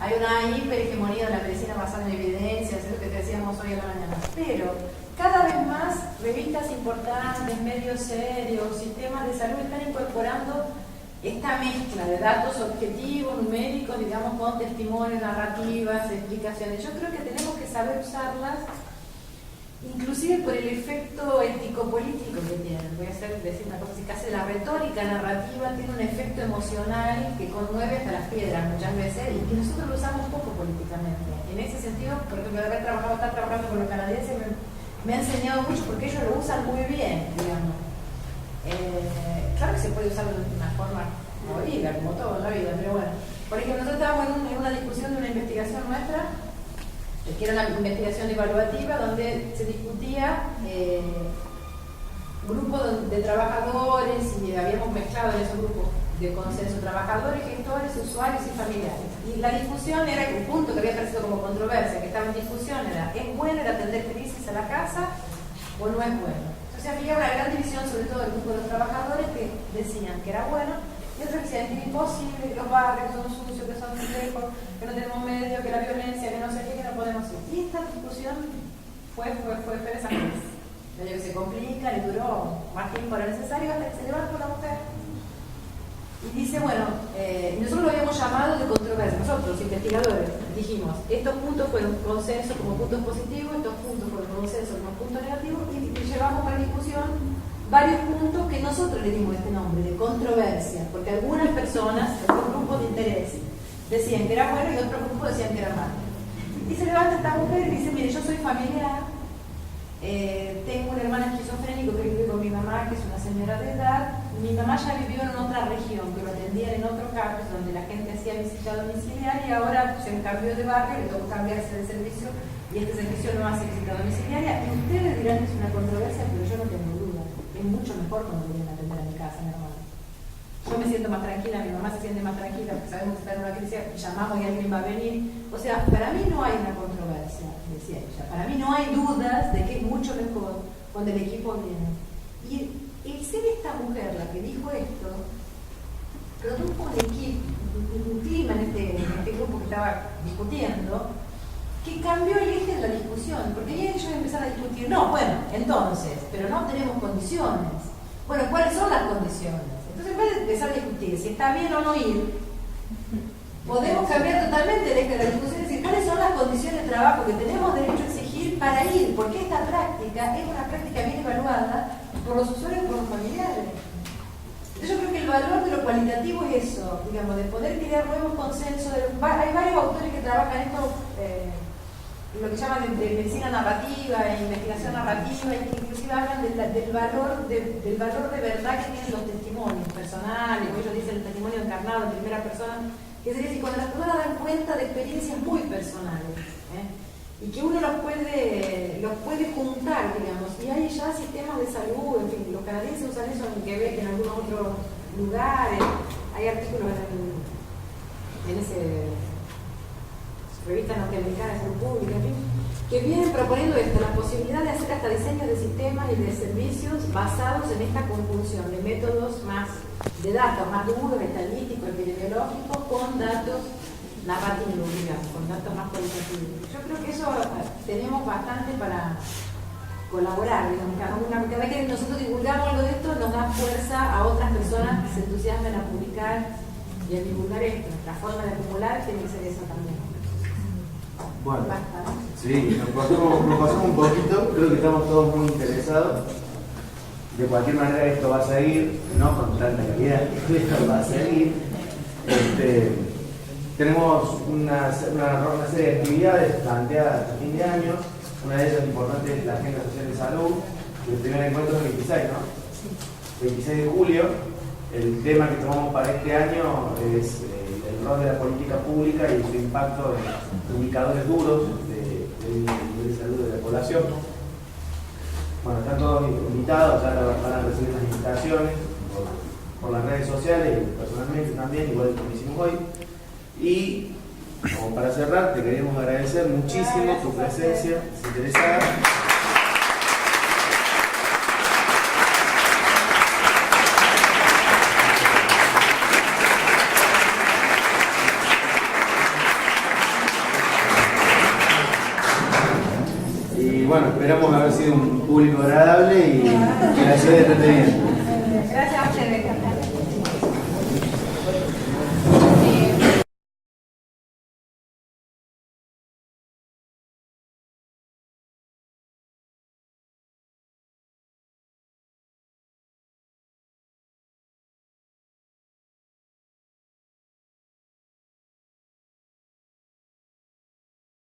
hay una hiperhegemonía de la medicina basada en evidencias, es lo que te decíamos hoy a la mañana. Pero cada vez más revistas importantes, medios serios, sistemas de salud están incorporando esta mezcla de datos objetivos, numéricos, digamos, con testimonios, narrativas, explicaciones. Yo creo que tenemos que saber usarlas, inclusive por el efecto ético-político que tienen. Voy a decir una cosa así, casi la retórica narrativa tiene un efecto emocional que conmueve hasta las piedras muchas veces y que nosotros lo usamos poco políticamente. En ese sentido, por ejemplo, de estar trabajando con los canadienses me ha enseñado mucho porque ellos lo usan muy bien, digamos. Claro que se puede usar de una forma movida, como todo en la vida, pero bueno. Por ejemplo, nosotros estábamos en una discusión de una investigación nuestra, que era una investigación evaluativa donde se discutía grupos de trabajadores y habíamos mezclado en esos grupos de consenso trabajadores, gestores, usuarios y familiares. Y la discusión era un punto que había aparecido como controversia, que estaba en discusión, era ¿es bueno el atender crisis a la casa o no es bueno? Entonces había una gran división, sobre todo del grupo de los trabajadores, que decían que era bueno, y otros que decían que es imposible, que los barrios son sucios, que son lejos, que no tenemos medios, que la violencia, que no sé qué, que no podemos ir. Y esta discusión fue esa vez. Que se complica, le duró más tiempo de lo necesario hasta que se levantó la mujer y dice, bueno, nosotros lo habíamos llamado de controversia, nosotros los investigadores dijimos, estos puntos fueron consenso como puntos positivos, estos puntos fueron consenso como puntos negativos y llevamos para discusión varios puntos que nosotros le dimos este nombre de controversia, porque algunas personas, algunos grupos de interés decían que era bueno y otros grupos decían que era malo. Y se levanta esta mujer y dice, mire, yo soy familiar, tengo un hermano esquizofrénico que vive con mi mamá, que es una señora de edad. Mi mamá ya vivió en otra región, que lo atendían en otro campus donde la gente hacía visita domiciliaria y ahora se cambió de barrio, le tocó cambiarse de servicio y este servicio no hace visita domiciliaria. Y ustedes dirán que es una controversia, pero yo no tengo duda. Es mucho mejor cuando vienen a atender a mi casa, mi hermano. Yo me siento más tranquila, mi mamá se siente más tranquila porque sabemos que está en una crisis, llamamos y alguien va a venir. O sea, para mí no hay una controversia, decía ella. Para mí no hay dudas de que es mucho mejor cuando el equipo viene. Y el ser esta mujer la que dijo esto produjo un clima en este grupo que estaba discutiendo que cambió el eje de la discusión, porque ellos empezaron a discutir, no, bueno, entonces, pero no tenemos condiciones. Bueno, ¿cuáles son las condiciones? Entonces, en vez de empezar a discutir si está bien o no ir, podemos cambiar totalmente el eje de la discusión y decir cuáles son las condiciones de trabajo que tenemos derecho a exigir para ir, porque esta práctica es una práctica bien evaluada por los usuarios y por los familiares. Entonces, yo creo que el valor de lo cualitativo es eso, digamos, de poder crear nuevos consensos. Hay varios autores que trabajan esto, lo que llaman de medicina narrativa e investigación narrativa, y que inclusive hablan del valor de verdad que tienen los testimonios personales, como ellos dicen el testimonio encarnado en primera persona, que es decir, cuando las personas dan cuenta de experiencias muy personales, y que uno los puede juntar, digamos, y hay ya sistemas de salud, en fin, los canadienses usan eso en Quebec, en algunos otros lugares, hay artículos en ese revista norteamericana de salud pública, en fin, que vienen proponiendo esto, la posibilidad de hacer hasta diseños de sistemas y de servicios basados en esta conjunción de métodos más, de datos más duros, estadísticos, epidemiológicos, con datos narrativos, digamos, con datos más cualitativos. Yo creo que eso tenemos bastante para colaborar, digamos, cada vez que nosotros divulgamos algo de esto nos da fuerza a otras personas que se entusiasmen a publicar y a divulgar esto. La forma de acumular tiene que ser eso también. Bueno, sí, nos pasamos un poquito, creo que estamos todos muy interesados. De cualquier manera esto va a seguir, no con tanta calidad, esto va a seguir. Tenemos una serie de actividades planteadas hasta fin de año. Una de ellas importante es la Agenda Social de Salud. El primer encuentro es el 26, ¿no? 26 de julio. El tema que tomamos para este año es el rol de la política pública y su impacto en indicadores duros del nivel de salud de la población. Bueno, están todos invitados, ya van a recibir las invitaciones por las redes sociales y personalmente también, igual que hicimos hoy. Y como para cerrar, te queremos agradecer muchísimo tu presencia desinteresada. Y bueno, esperamos haber sido un público agradable y que la ciudad esté bien. Gracias a ustedes.